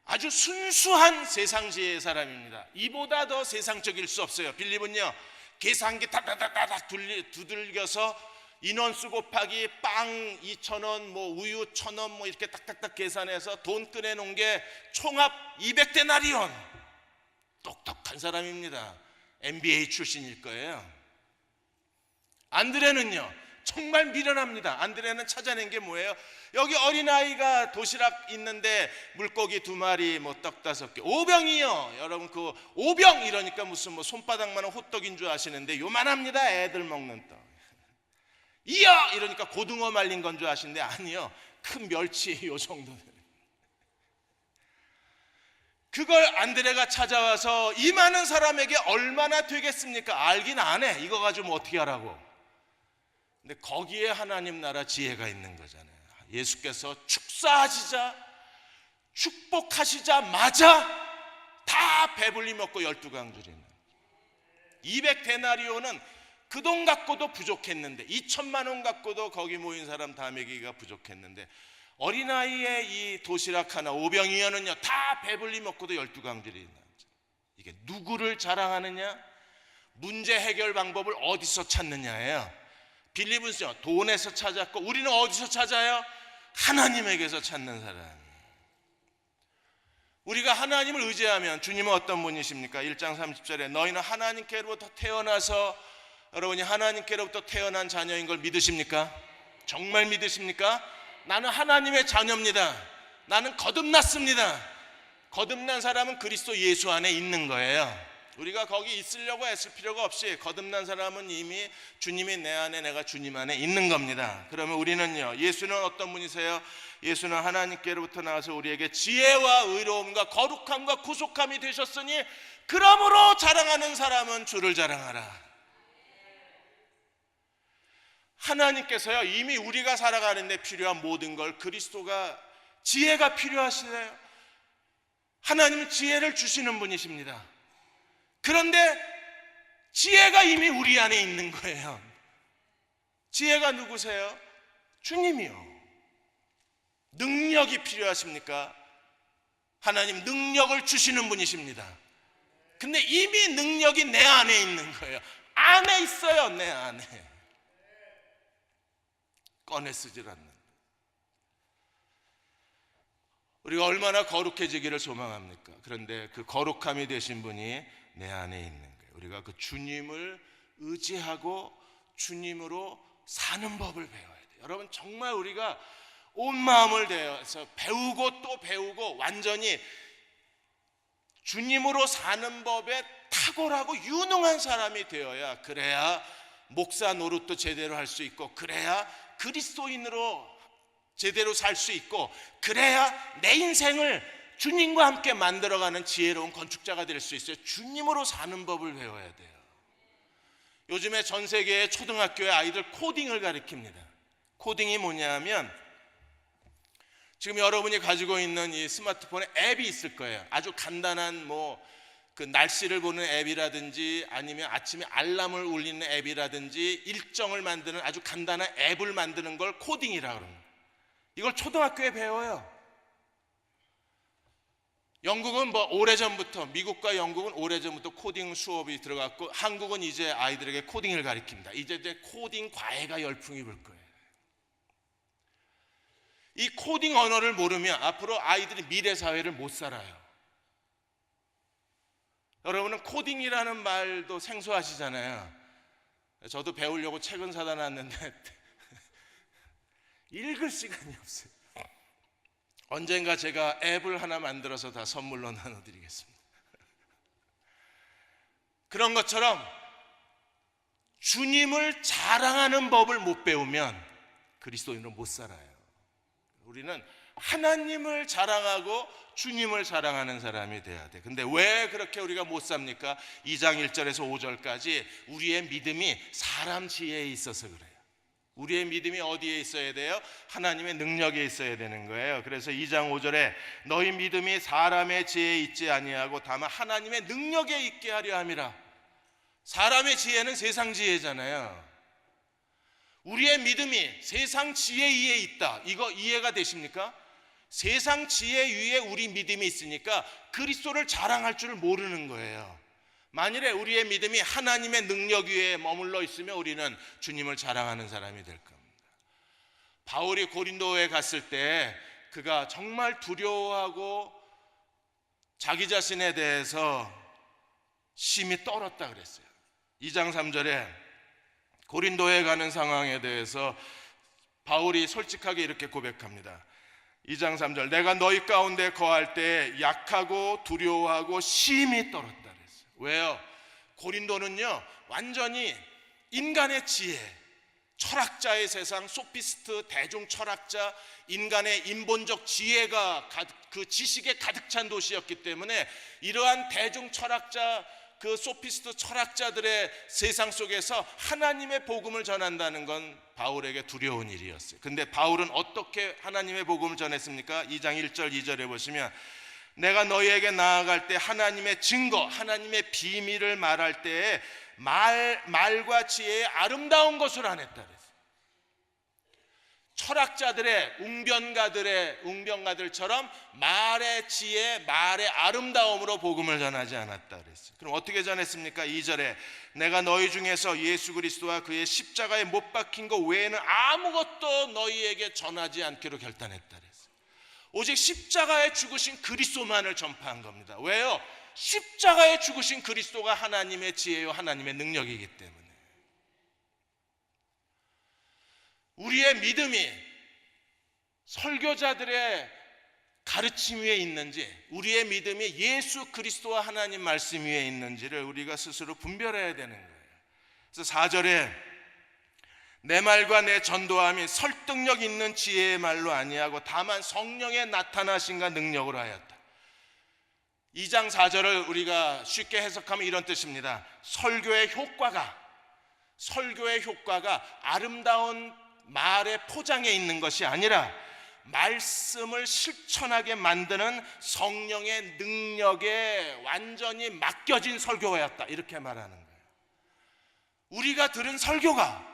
아주 순수한 세상 지혜의 사람입니다. 이보다 더 세상적일 수 없어요. 빌립은요, 계산기 다다다다닥 두들겨서 인원수 곱하기 빵 2,000원, 뭐 우유 1,000원 뭐 이렇게 딱딱딱 계산해서 돈 꺼내놓은 게 총합 200데나리온. 똑똑한 사람입니다. MBA 출신일 거예요. 안드레는요, 정말 미련합니다. 안드레는 찾아낸 게 뭐예요? 여기 어린아이가 도시락 있는데 물고기 2마리, 뭐 떡 5개, 5병이요. 여러분 그 5병 이러니까 무슨 뭐 손바닥만한 호떡인 줄 아시는데 요만합니다. 애들 먹는 떡. 이야 이러니까 고등어 말린 건 줄 아시는데 아니요, 큰 멸치 요 정도. 그걸 안드레가 찾아와서 이 많은 사람에게 얼마나 되겠습니까? 알긴 안 해. 이거 가지고 뭐 어떻게 하라고. 근데 거기에 하나님 나라 지혜가 있는 거잖아요. 예수께서 축복하시자마자 다 배불리 먹고 12강줄이는 200데나리온은 그 돈 갖고도 부족했는데 2천만 원 갖고도 거기 모인 사람 다 먹이기가 부족했는데 어린아이의 이 도시락 하나 5병이면은요 다 배불리 먹고도 12강줄이 있는 거죠. 이게 누구를 자랑하느냐, 문제 해결 방법을 어디서 찾느냐예요. 빌립은요 돈에서 찾았고 우리는 어디서 찾아요? 하나님에게서 찾는 사람. 우리가 하나님을 의지하면 주님은 어떤 분이십니까? 1장 30절에 너희는 하나님께로부터 태어나서 여러분이 하나님께로부터 태어난 자녀인 걸 믿으십니까? 정말 믿으십니까? 나는 하나님의 자녀입니다. 나는 거듭났습니다. 거듭난 사람은 그리스도 예수 안에 있는 거예요. 우리가 거기 있으려고 애쓸 필요가 없이 거듭난 사람은 이미 주님이 내 안에 내가 주님 안에 있는 겁니다. 그러면 우리는요, 예수는 어떤 분이세요? 예수는 하나님께로부터 나와서 우리에게 지혜와 의로움과 거룩함과 구속함이 되셨으니 그러므로 자랑하는 사람은 주를 자랑하라. 하나님께서요 이미 우리가 살아가는 데 필요한 모든 걸 그리스도가 지혜가 필요하시네요. 하나님은 지혜를 주시는 분이십니다. 그런데 지혜가 이미 우리 안에 있는 거예요. 지혜가 누구세요? 주님이요. 능력이 필요하십니까? 하나님 능력을 주시는 분이십니다. 근데 이미 능력이 내 안에 있는 거예요. 안에 있어요. 내 안에. 꺼내 쓰질 않는. 우리가 얼마나 거룩해지기를 소망합니까? 그런데 그 거룩함이 되신 분이 내 안에 있는 거예요. 우리가 그 주님을 의지하고 주님으로 사는 법을 배워야 돼요. 여러분 정말 우리가 온 마음을 다해서 배우고 또 배우고 완전히 주님으로 사는 법에 탁월하고 유능한 사람이 되어야, 그래야 목사 노릇도 제대로 할 수 있고, 그래야 그리스도인으로 제대로 살 수 있고, 그래야 내 인생을 주님과 함께 만들어가는 지혜로운 건축자가 될 수 있어요. 주님으로 사는 법을 배워야 돼요. 요즘에 전 세계의 초등학교의 아이들 코딩을 가르칩니다. 코딩이 뭐냐면 지금 여러분이 가지고 있는 이 스마트폰에 앱이 있을 거예요. 아주 간단한 뭐 그 날씨를 보는 앱이라든지 아니면 아침에 알람을 울리는 앱이라든지 일정을 만드는 아주 간단한 앱을 만드는 걸 코딩이라고 합니다. 이걸 초등학교에 배워요. 영국은 오래전부터, 미국과 영국은 오래전부터 코딩 수업이 들어갔고, 한국은 이제 아이들에게 코딩을 가르칩니다. 이제 코딩 과외가 열풍이 불 거예요. 이 코딩 언어를 모르면 앞으로 아이들이 미래 사회를 못 살아요. 여러분은 코딩이라는 말도 생소하시잖아요. 저도 배우려고 책은 사다 놨는데 읽을 시간이 없어요. 언젠가 제가 앱을 하나 만들어서 다 선물로 나눠드리겠습니다. 그런 것처럼 주님을 자랑하는 법을 못 배우면 그리스도인으로 못 살아요. 우리는 하나님을 자랑하고 주님을 자랑하는 사람이 돼야 돼. 근데 왜 그렇게 우리가 못 삽니까? 2장 1절에서 5절까지 우리의 믿음이 사람 지혜에 있어서 그래요. 우리의 믿음이 어디에 있어야 돼요? 하나님의 능력에 있어야 되는 거예요. 그래서 2장 5절에 너희 믿음이 사람의 지혜에 있지 아니하고 다만 하나님의 능력에 있게 하려 함이라. 사람의 지혜는 세상 지혜잖아요. 우리의 믿음이 세상 지혜 위에 있다. 이거 이해가 되십니까? 세상 지혜 위에 우리 믿음이 있으니까 그리스도를 자랑할 줄 모르는 거예요. 만일에 우리의 믿음이 하나님의 능력 위에 머물러 있으면 우리는 주님을 자랑하는 사람이 될 겁니다. 바울이 고린도에 갔을 때 그가 정말 두려워하고 자기 자신에 대해서 심히 떨었다 그랬어요. 2장 3절에 고린도에 가는 상황에 대해서 바울이 솔직하게 이렇게 고백합니다. 2장 3절 내가 너희 가운데 거할 때 약하고 두려워하고 심히 떨었다. 왜요? 고린도는요 완전히 인간의 지혜, 철학자의 세상, 소피스트, 대중 철학자, 인간의 인본적 지혜가 그 지식에 가득 찬 도시였기 때문에 이러한 대중 철학자, 그 소피스트 철학자들의 세상 속에서 하나님의 복음을 전한다는 건 바울에게 두려운 일이었어요. 근데 바울은 어떻게 하나님의 복음을 전했습니까? 2장 1절 2절에 보시면 내가 너희에게 나아갈 때 하나님의 증거, 하나님의 비밀을 말할 때에 말과 지혜의 아름다운 것을 안 했다 그랬어요. 철학자들의 웅변가들처럼 말의 지혜, 말의 아름다움으로 복음을 전하지 않았다 그랬어요. 그럼 어떻게 전했습니까? 2절에 내가 너희 중에서 예수 그리스도와 그의 십자가에 못 박힌 것 외에는 아무것도 너희에게 전하지 않기로 결단했다 그랬어요. 오직 십자가에 죽으신 그리스도만을 전파한 겁니다. 왜요? 십자가에 죽으신 그리스도가 하나님의 지혜요 하나님의 능력이기 때문에. 우리의 믿음이 설교자들의 가르침 위에 있는지 우리의 믿음이 예수 그리스도와 하나님 말씀 위에 있는지를 우리가 스스로 분별해야 되는 거예요. 그래서 4절에 내 말과 내 전도함이 설득력 있는 지혜의 말로 아니하고 다만 성령의 나타나심과 능력으로 하였다. 2장 4절을 우리가 쉽게 해석하면 이런 뜻입니다. 설교의 효과가 아름다운 말의 포장에 있는 것이 아니라 말씀을 실천하게 만드는 성령의 능력에 완전히 맡겨진 설교였다. 이렇게 말하는 거예요. 우리가 들은 설교가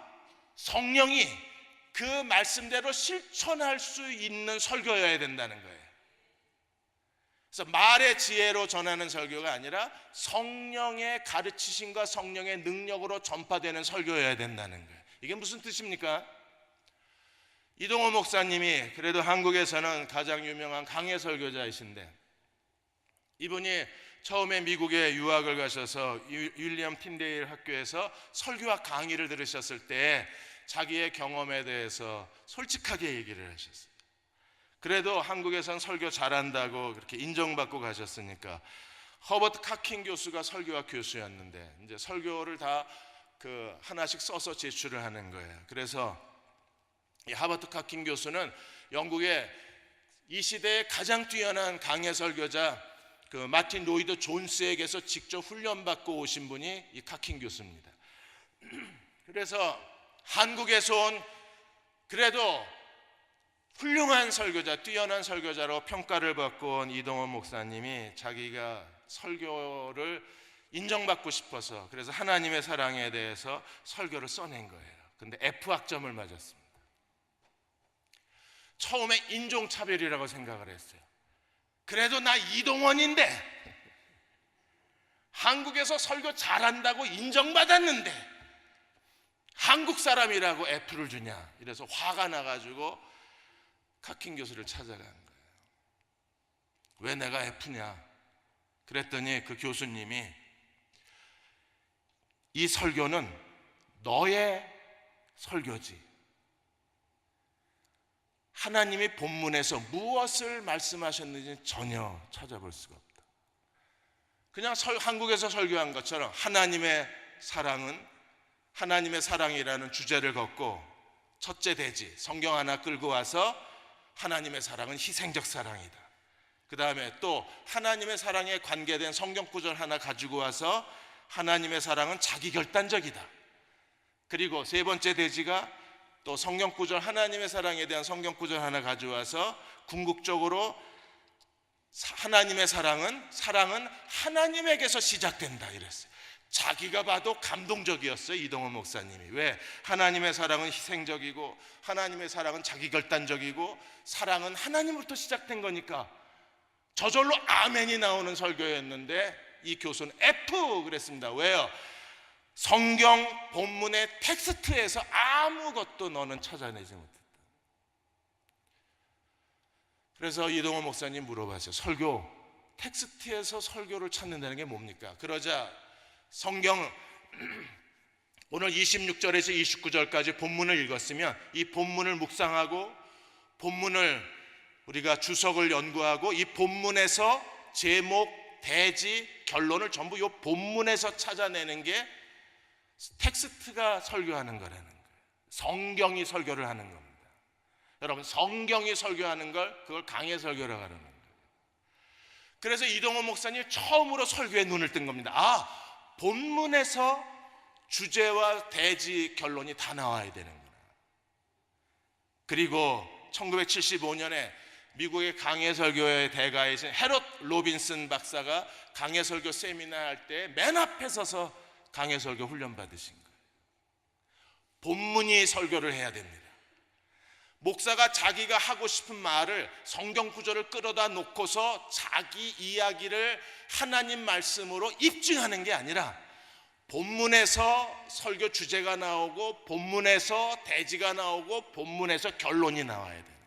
성령이 그 말씀대로 실천할 수 있는 설교여야 된다는 거예요. 그래서 말의 지혜로 전하는 설교가 아니라 성령의 가르치심과 성령의 능력으로 전파되는 설교여야 된다는 거예요. 이게 무슨 뜻입니까? 이동호 목사님이 그래도 한국에서는 가장 유명한 강해 설교자이신데 이분이 처음에 미국에 유학을 가셔서 윌리엄 틴데일 학교에서 설교와 강의를 들으셨을 때 자기의 경험에 대해서 솔직하게 얘기를 하셨어요. 그래도 한국에선 설교 잘한다고 그렇게 인정받고 가셨으니까 허버트 카킨 교수가 설교학 교수였는데 이제 설교를 다 하나씩 써서 제출을 하는 거예요. 그래서 이 허버트 카킨 교수는 영국의 이 시대의 가장 뛰어난 강해 설교자 마틴 로이드 존스에게서 직접 훈련받고 오신 분이 이 카킨 교수입니다. 그래서 한국에서 온 그래도 훌륭한 설교자, 뛰어난 설교자로 평가를 받고 온 이동원 목사님이 자기가 설교를 인정받고 싶어서 그래서 하나님의 사랑에 대해서 설교를 써낸 거예요. 근데 F학점을 맞았습니다. 처음에 인종차별이라고 생각을 했어요. 그래도 나 이동원인데 한국에서 설교 잘한다고 인정받았는데 한국 사람이라고 F를 주냐, 이래서 화가 나가지고 카킨 교수를 찾아간 거예요. 왜 내가 F냐 그랬더니 그 교수님이 이 설교는 너의 설교지, 하나님이 본문에서 무엇을 말씀하셨는지 전혀 찾아볼 수가 없다. 그냥 한국에서 설교한 것처럼 하나님의 사랑이라는 주제를 걷고 첫째 대지 성경 하나 끌고 와서 하나님의 사랑은 희생적 사랑이다. 그 다음에 또 하나님의 사랑에 관계된 성경 구절 하나 가지고 와서 하나님의 사랑은 자기결단적이다. 그리고 세 번째 대지가 또 성경 구절, 하나님의 사랑에 대한 성경 구절 하나 가져와서 궁극적으로 하나님의 사랑은 하나님에게서 시작된다 이랬어요. 자기가 봐도 감동적이었어요, 이동원 목사님이. 왜? 하나님의 사랑은 희생적이고 하나님의 사랑은 자기결단적이고 사랑은 하나님으로부터 시작된 거니까 저절로 아멘이 나오는 설교였는데 이 교수는 F 그랬습니다. 왜요? 성경 본문의 텍스트에서 아무것도 너는 찾아내지 못했다. 그래서 이동원 목사님 물어봤어요. 설교 텍스트에서 설교를 찾는다는 게 뭡니까? 그러자 성경 오늘 26절에서 29절까지 본문을 읽었으면 이 본문을 묵상하고 본문을 우리가 주석을 연구하고 이 본문에서 제목, 대지, 결론을 전부 이 본문에서 찾아내는 게 텍스트가 설교하는 거라는 거예요. 성경이 설교를 하는 겁니다. 여러분, 성경이 설교하는 걸 그걸 강해 설교라고 하는 거예요. 그래서 이동원 목사님이 처음으로 설교에 눈을 뜬 겁니다. 아, 본문에서 주제와 대지, 결론이 다 나와야 되는구나. 그리고 1975년에 미국의 강해설교의 대가이신 헤롯 로빈슨 박사가 강해설교 세미나 할 때 맨 앞에 서서 강해설교 훈련 받으신 거예요. 본문이 설교를 해야 됩니다. 목사가 자기가 하고 싶은 말을 성경 구절을 끌어다 놓고서 자기 이야기를 하나님 말씀으로 입증하는 게 아니라 본문에서 설교 주제가 나오고 본문에서 대지가 나오고 본문에서 결론이 나와야 돼요.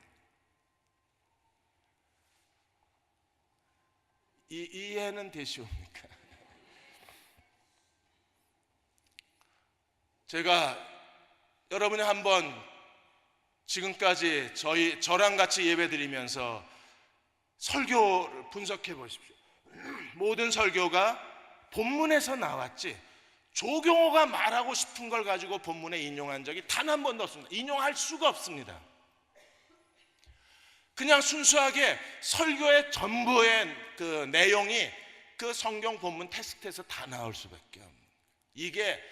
이해는 되시옵니까? 제가 여러분이 한번 지금까지 저랑 같이 예배드리면서 설교를 분석해 보십시오. 모든 설교가 본문에서 나왔지 조경호가 말하고 싶은 걸 가지고 본문에 인용한 적이 단 한 번도 없습니다. 인용할 수가 없습니다. 그냥 순수하게 설교의 전부의 그 내용이 그 성경 본문 텍스트에서 다 나올 수밖에 없는, 이게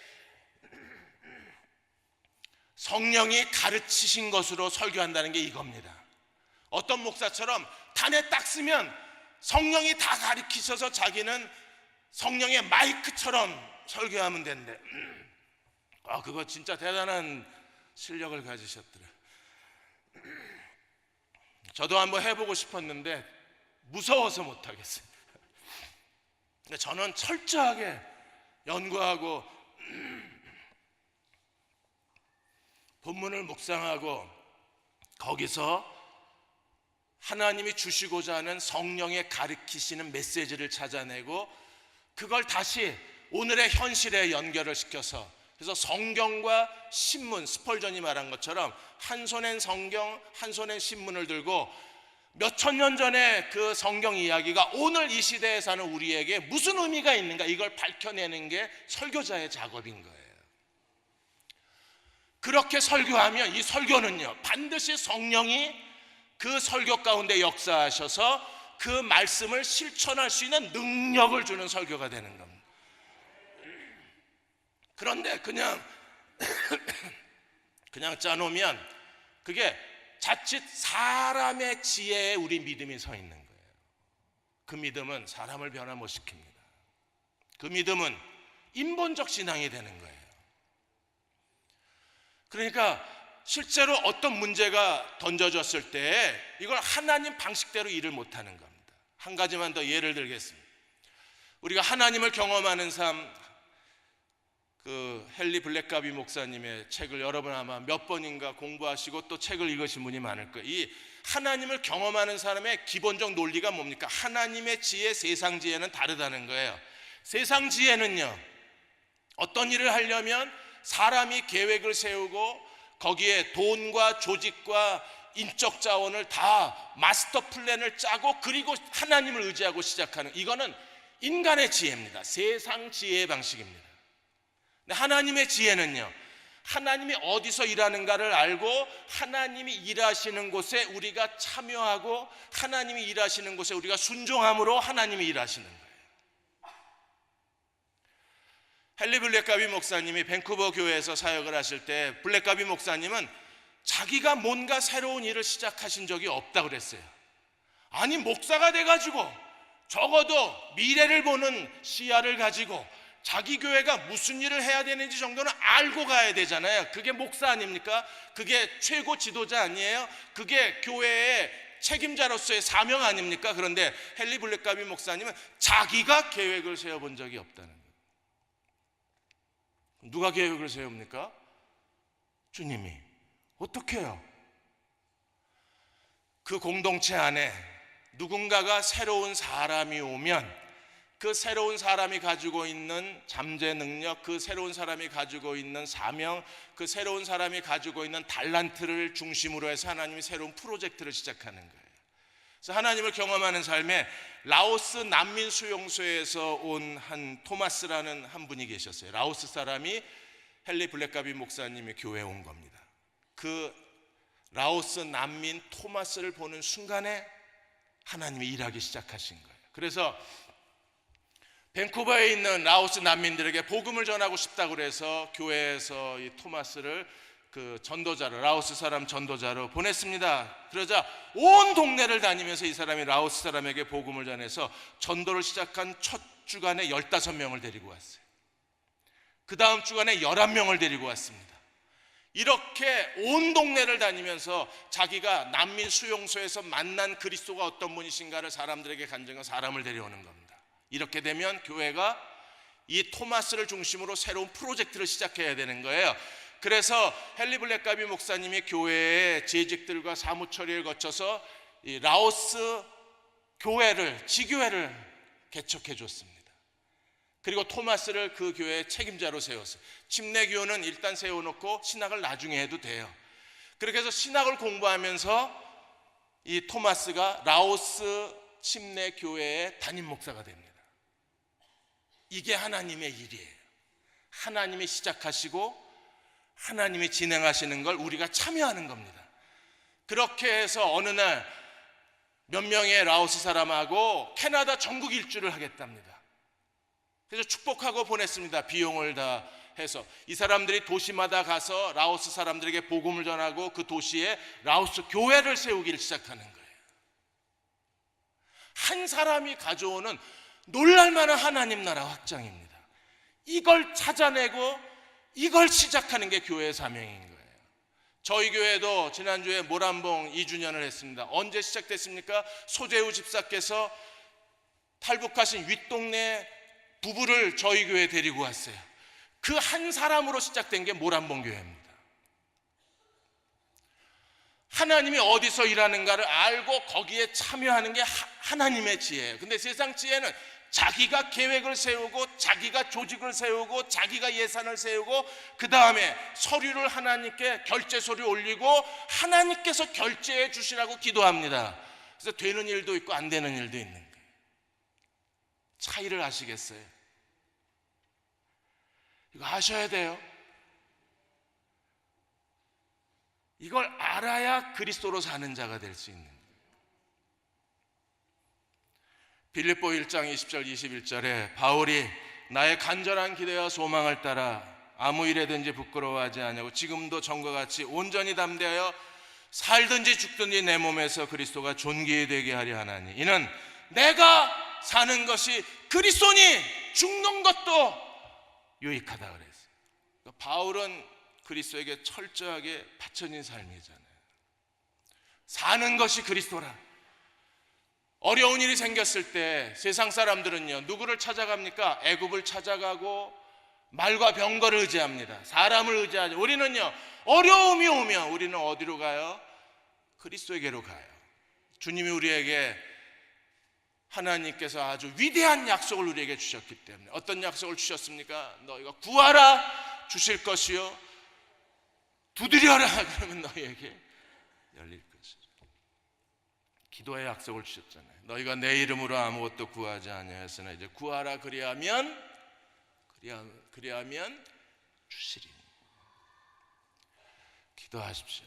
성령이 가르치신 것으로 설교한다는 게 이겁니다. 어떤 목사처럼 단에 딱 쓰면 성령이 다 가르치셔서 자기는 성령의 마이크처럼 설교하면 된대. 그거 진짜 대단한 실력을 가지셨더라. 저도 한번 해보고 싶었는데 무서워서 못하겠어요. 저는 철저하게 연구하고 본문을 묵상하고 거기서 하나님이 주시고자 하는 성령의 가르치시는 메시지를 찾아내고 그걸 다시 오늘의 현실에 연결을 시켜서, 그래서 성경과 신문, 스펄전이 말한 것처럼 한 손엔 성경, 한 손엔 신문을 들고 몇천 년 전에 그 성경 이야기가 오늘 이 시대에 사는 우리에게 무슨 의미가 있는가, 이걸 밝혀내는 게 설교자의 작업인 거예요. 그렇게 설교하면 이 설교는요, 반드시 성령이 그 설교 가운데 역사하셔서 그 말씀을 실천할 수 있는 능력을 주는 설교가 되는 겁니다. 그런데 그냥 짜놓으면 그게 자칫 사람의 지혜에 우리 믿음이 서 있는 거예요. 그 믿음은 사람을 변화 못 시킵니다. 그 믿음은 인본적 신앙이 되는 거예요. 그러니까 실제로 어떤 문제가 던져졌을 때 이걸 하나님 방식대로 일을 못하는 겁니다. 한 가지만 더 예를 들겠습니다. 우리가 하나님을 경험하는 삶, 그 헨리 블랙가비 목사님의 책을 여러분 아마 몇 번인가 공부하시고 또 책을 읽으신 분이 많을 거예요. 이 하나님을 경험하는 사람의 기본적 논리가 뭡니까? 하나님의 지혜, 세상 지혜는 다르다는 거예요. 세상 지혜는요, 어떤 일을 하려면 사람이 계획을 세우고 거기에 돈과 조직과 인적 자원을 다 마스터 플랜을 짜고 그리고 하나님을 의지하고 시작하는, 이거는 인간의 지혜입니다. 세상 지혜의 방식입니다. 근데 하나님의 지혜는요, 하나님이 어디서 일하는가를 알고 하나님이 일하시는 곳에 우리가 참여하고 하나님이 일하시는 곳에 우리가 순종함으로 하나님이 일하시는 거예요. 헨리 블랙가비 목사님이 밴쿠버 교회에서 사역을 하실 때 블랙가비 목사님은 자기가 뭔가 새로운 일을 시작하신 적이 없다고 그랬어요. 아니, 목사가 돼가지고 적어도 미래를 보는 시야를 가지고 자기 교회가 무슨 일을 해야 되는지 정도는 알고 가야 되잖아요. 그게 목사 아닙니까? 그게 최고 지도자 아니에요? 그게 교회의 책임자로서의 사명 아닙니까? 그런데 헨리 블랙가비 목사님은 자기가 계획을 세워본 적이 없다는 거예요. 누가 계획을 세웁니까? 주님이. 어떻게 해요? 그 공동체 안에 누군가가 새로운 사람이 오면 그 새로운 사람이 가지고 있는 잠재 능력, 그 새로운 사람이 가지고 있는 사명, 그 새로운 사람이 가지고 있는 달란트를 중심으로 해서 하나님이 새로운 프로젝트를 시작하는 거예요. 그래서 하나님을 경험하는 삶에 라오스 난민 수용소에서 온 한 토마스라는 한 분이 계셨어요. 라오스 사람이 헨리 블랙가비 목사님의 교회에 온 겁니다. 그 라오스 난민 토마스를 보는 순간에 하나님이 일하기 시작하신 거예요. 그래서 밴쿠버에 있는 라오스 난민들에게 복음을 전하고 싶다고 그래서 교회에서 이 토마스를 그 전도자로, 라오스 사람 전도자로 보냈습니다. 그러자 온 동네를 다니면서 이 사람이 라오스 사람에게 복음을 전해서 전도를 시작한 첫 주간에 15명을 데리고 왔어요. 그 다음 주간에 11명을 데리고 왔습니다. 이렇게 온 동네를 다니면서 자기가 난민 수용소에서 만난 그리스도가 어떤 분이신가를 사람들에게 간증한 사람을 데려오는 겁니다. 이렇게 되면 교회가 이 토마스를 중심으로 새로운 프로젝트를 시작해야 되는 거예요. 그래서 헨리 블랙가비 목사님이 교회의 재직들과 사무처리를 거쳐서 이 라오스 교회를, 지교회를 개척해 줬습니다. 그리고 토마스를 그 교회의 책임자로 세웠어요. 침례교는 일단 세워놓고 신학을 나중에 해도 돼요. 그렇게 해서 신학을 공부하면서 이 토마스가 라오스 침례교회의 담임 목사가 됩니다. 이게 하나님의 일이에요. 하나님이 시작하시고 하나님이 진행하시는 걸 우리가 참여하는 겁니다. 그렇게 해서 어느 날 몇 명의 라오스 사람하고 캐나다 전국 일주를 하겠답니다. 그래서 축복하고 보냈습니다. 비용을 다 해서 이 사람들이 도시마다 가서 라오스 사람들에게 복음을 전하고 그 도시에 라오스 교회를 세우기를 시작하는 거예요. 한 사람이 가져오는 놀랄만한 하나님 나라 확장입니다. 이걸 찾아내고 이걸 시작하는 게 교회의 사명인 거예요. 저희 교회도 지난주에 모란봉 2주년을 했습니다. 언제 시작됐습니까? 소재우 집사께서 탈북하신 윗동네 부부를 저희 교회에 데리고 왔어요. 그 한 사람으로 시작된 게 모란봉 교회입니다. 하나님이 어디서 일하는가를 알고 거기에 참여하는 게 하나님의 지혜예요. 근데 세상 지혜는 자기가 계획을 세우고 자기가 조직을 세우고 자기가 예산을 세우고 그 다음에 서류를 하나님께 결제서류 올리고 하나님께서 결제해 주시라고 기도합니다. 그래서 되는 일도 있고 안 되는 일도 있는 거예요. 차이를 아시겠어요? 이거 아셔야 돼요. 이걸 알아야 그리스도로 사는 자가 될 수 있는 거예요. 빌립보 1장 20절 21절에 바울이 나의 간절한 기대와 소망을 따라 아무 일에든지 부끄러워하지 아니하고 지금도 전과 같이 온전히 담대하여 살든지 죽든지 내 몸에서 그리스도가 존귀되게 하려 하나니 이는 내가 사는 것이 그리스도니 죽는 것도 유익하다 그랬어요. 그러니까 바울은 그리스도에게 철저하게 바쳐진 삶이잖아요. 사는 것이 그리스도라. 어려운 일이 생겼을 때 세상 사람들은요, 누구를 찾아갑니까? 애굽을 찾아가고 말과 병거를 의지합니다. 사람을 의지하죠. 우리는요, 어려움이 오면 우리는 어디로 가요? 그리스도에게로 가요. 주님이 우리에게, 하나님께서 아주 위대한 약속을 우리에게 주셨기 때문에. 어떤 약속을 주셨습니까? 너희가 구하라 주실 것이요, 두드려라 그러면 너희에게 열릴 것이라. 기도의 약속을 주셨잖아요. 너희가 내 이름으로 아무것도 구하지 아니하였으나 이제 구하라 그리하면 주시리. 기도하십시오.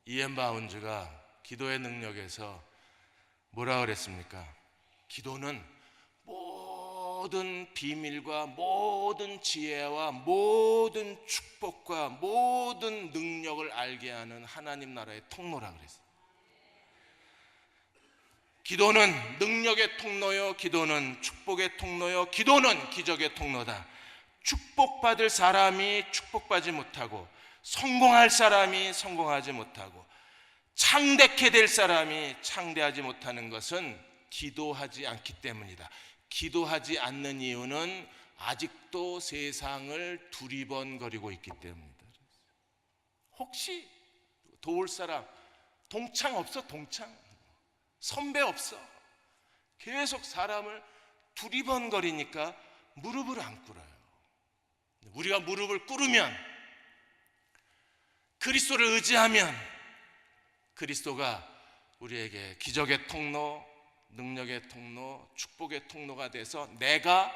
이엔 바운즈가 기도의 능력에서 뭐라 그랬습니까? 기도는 모든 비밀과 모든 지혜와 모든 축복과 모든 능력을 알게 하는 하나님 나라의 통로라 그랬어요. 기도는 능력의 통로요, 기도는 축복의 통로요, 기도는 기적의 통로다. 축복받을 사람이 축복받지 못하고, 성공할 사람이 성공하지 못하고, 창대케 될 사람이 창대하지 못하는 것은 기도하지 않기 때문이다. 기도하지 않는 이유는 아직도 세상을 두리번거리고 있기 때문이다. 혹시 도울 사람, 동창 없어? 동창 선배 없어? 계속 사람을 두리번거리니까 무릎을 안 꿇어요. 우리가 무릎을 꿇으면, 그리스도를 의지하면 그리스도가 우리에게 기적의 통로, 능력의 통로, 축복의 통로가 돼서 내가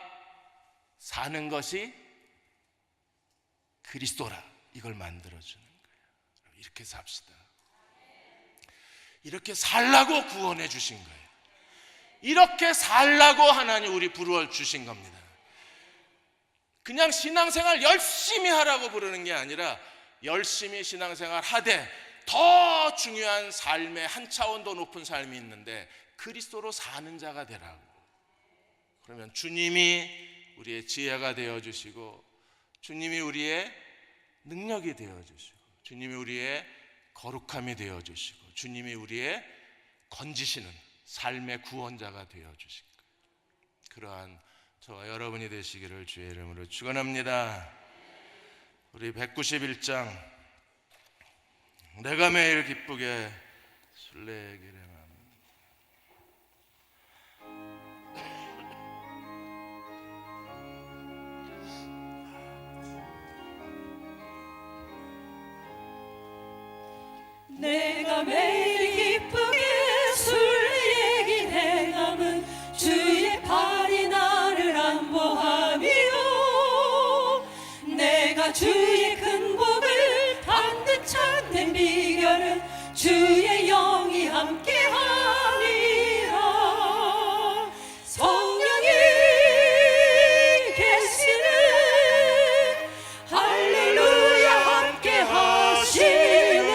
사는 것이 그리스도라, 이걸 만들어주는 거예요. 이렇게 삽시다. 이렇게 살라고 구원해 주신 거예요. 이렇게 살라고 하나님 우리 부르어 주신 겁니다. 그냥 신앙생활 열심히 하라고 부르는 게 아니라, 열심히 신앙생활 하되 더 중요한 삶의 한 차원 더 높은 삶이 있는데 그리스도로 사는 자가 되라고. 그러면 주님이 우리의 지혜가 되어주시고, 주님이 우리의 능력이 되어주시고, 주님이 우리의 거룩함이 되어주시고, 주님이 우리의 건지시는 삶의 구원자가 되어주실 거예요. 그러한 저와 여러분이 되시기를 주의 이름으로 축원합니다. 우리 191장, 내가 매일 기쁘게 술래기를 내가 매일 기쁘게 술래기 행함은 주의 팔이 나를 안보함이요, 내가 주의 큰 복을 받는 참된 비결은 주의 영이 함께하리라. 성령이 계시는 할렐루야 함께하시네.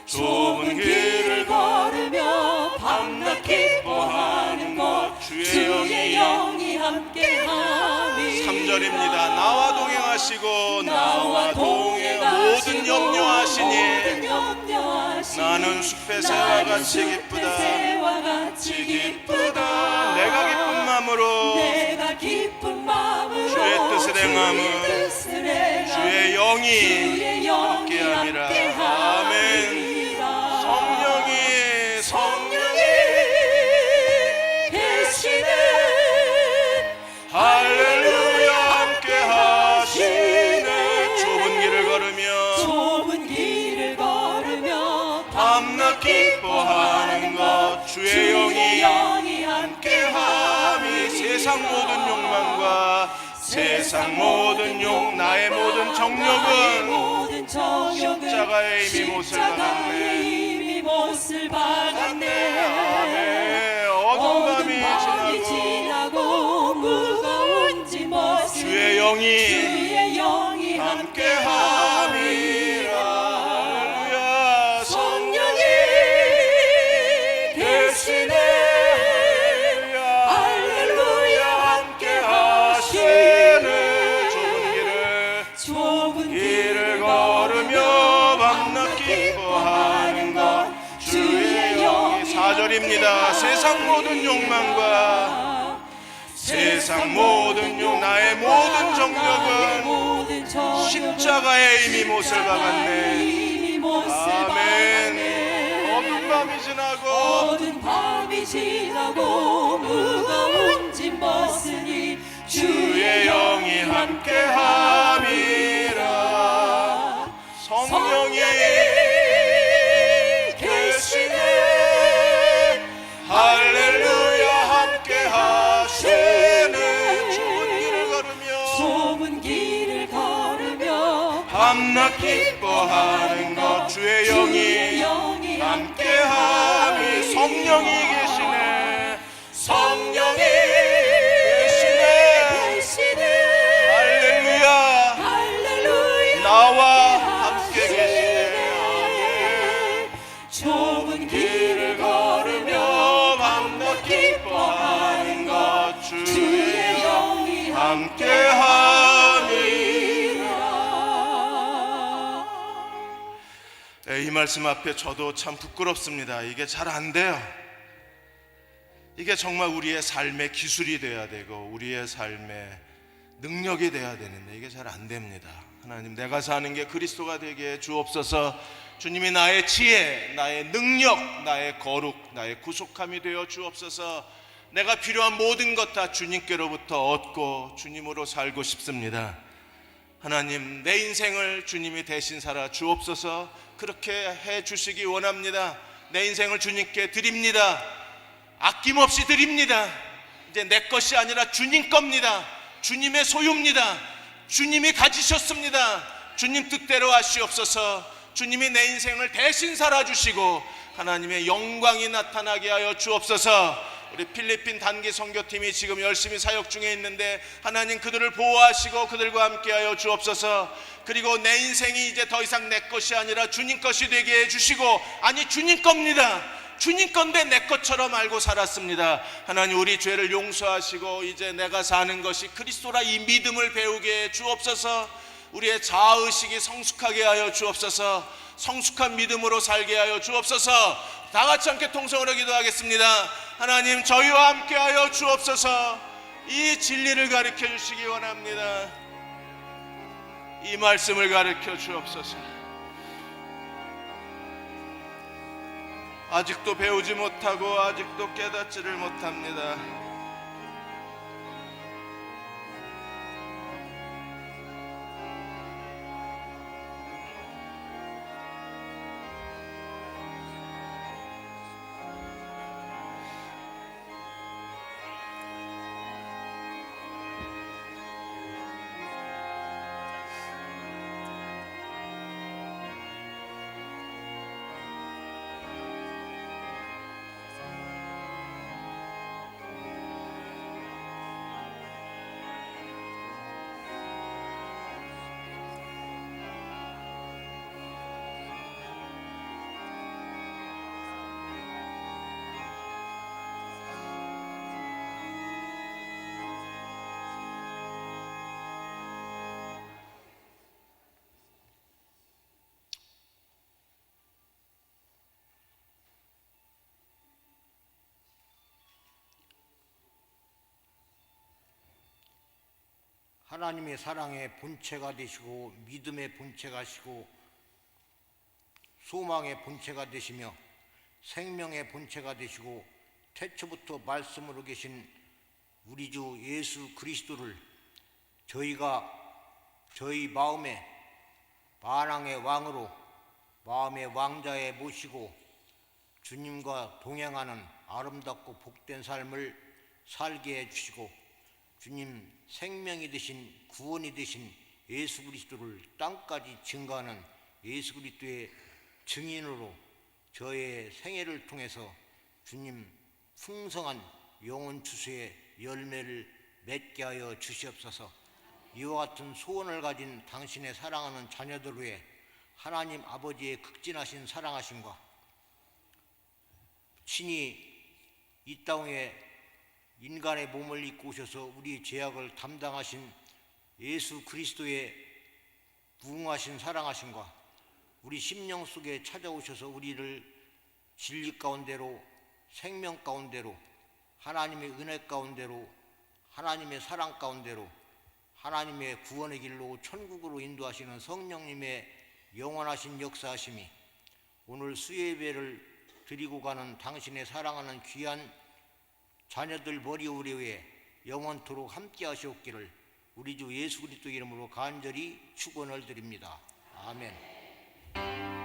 좁은 길을 걸으며 밤낮 기뻐하는 것 주의 영이 함께하니. 3절입니다. 나와 동행하시고 나와 동행 모든 염려하시니 나는 숲의 새와 같이 기쁘다. 내가 기쁜 마음으로 주의 뜻을 행함은 주의 영이 함께함이라. 아멘. 성령이 계시는 할렐루야 함께하시네. 좁은 길을 걸으며 밤낮 기뻐하는 것 주의 영이 함께함이. 세상 모든 욕망과 세상 모든 욕, 나의 모든 정욕은 십자가에 이미 못을 박았네. 어두운 밤이 지나고 무거운 짐 주의 영이 함께함이라. 성령이 계시 드립니다. 세상 모든 욕망과 세상 모든 나의 모든 정력은 십자가에 이미 못을 박았네. 아멘. 어두운 밤이 지나고 무거운 짐 벗으니 주의 영이 함께함이라. 성령이 계시네. 할렐루야. 함께하시네. 좁은 길을 걸으며 밤낮 기뻐하는 것 주의 영이 함께함이. 성령이 계시네. 성령이 계시네. 할렐루야. 나와 함께 계시네. 좁은 길을 걸으며 밤낮 기뻐하는 것 주의 영이 함께함이라. 이 말씀 앞에 저도 참 부끄럽습니다. 이게 잘 안 돼요. 이게 정말 우리의 삶의 기술이 돼야 되고 우리의 삶의 능력이 돼야 되는데 이게 잘 안 됩니다. 하나님, 내가 사는 게 그리스도가 되게 해 주옵소서. 주님이 나의 지혜, 나의 능력, 나의 거룩, 나의 구속함이 되어 주옵소서. 내가 필요한 모든 것 다 주님께로부터 얻고 주님으로 살고 싶습니다. 하나님, 내 인생을 주님이 대신 살아 주옵소서. 그렇게 해 주시기 원합니다. 내 인생을 주님께 드립니다. 아낌없이 드립니다. 이제 내 것이 아니라 주님 겁니다. 주님의 소유입니다. 주님이 가지셨습니다. 주님 뜻대로 하시옵소서. 주님이 내 인생을 대신 살아주시고 하나님의 영광이 나타나게 하여 주옵소서. 우리 필리핀 단기 선교팀이 지금 열심히 사역 중에 있는데 하나님, 그들을 보호하시고 그들과 함께하여 주옵소서. 그리고 내 인생이 이제 더 이상 내 것이 아니라 주님 것이 되게 해주시고, 아니 주님 겁니다. 주님 건데 내 것처럼 알고 살았습니다. 하나님, 우리 죄를 용서하시고 이제 내가 사는 것이 그리스도라 이 믿음을 배우게 해 주옵소서. 우리의 자아의식이 성숙하게 하여 주옵소서. 성숙한 믿음으로 살게 하여 주옵소서. 다 같이 함께 통성으로 기도하겠습니다. 하나님, 저희와 함께 하여 주옵소서. 이 진리를 가르쳐 주시기 원합니다. 이 말씀을 가르쳐 주옵소서. 아직도 배우지 못하고 아직도 깨닫지를 못합니다. 하나님의 사랑의 본체가 되시고 믿음의 본체가 되시고 소망의 본체가 되시며 생명의 본체가 되시고 태초부터 말씀으로 계신 우리 주 예수 그리스도를 저희가 저희 마음에 만왕의 왕으로 마음의 왕자에 모시고 주님과 동행하는 아름답고 복된 삶을 살게 해주시고 주님 생명이 되신 구원이 되신 예수 그리스도를 땅까지 증거하는 예수 그리스도의 증인으로 저의 생애를 통해서 주님 풍성한 영혼 추수의 열매를 맺게 하여 주시옵소서. 이와 같은 소원을 가진 당신의 사랑하는 자녀들 위해 하나님 아버지의 극진하신 사랑하심과 친히 이 땅에 인간의 몸을 입고 오셔서 우리 죄악을 담당하신 예수 그리스도의 무궁하신 사랑하심과 우리 심령 속에 찾아오셔서 우리를 진리 가운데로 생명 가운데로, 하나님의 은혜 가운데로, 하나님의 사랑 가운데로, 하나님의 구원의 길로 천국으로 인도하시는 성령님의 영원하신 역사하심이 오늘 수예배를 드리고 가는 당신의 사랑하는 귀한 자녀들 머리우리 위에 영원토록 함께 하시옵기를 우리 주 예수 그리스도 이름으로 간절히 축원을 드립니다. 아멘.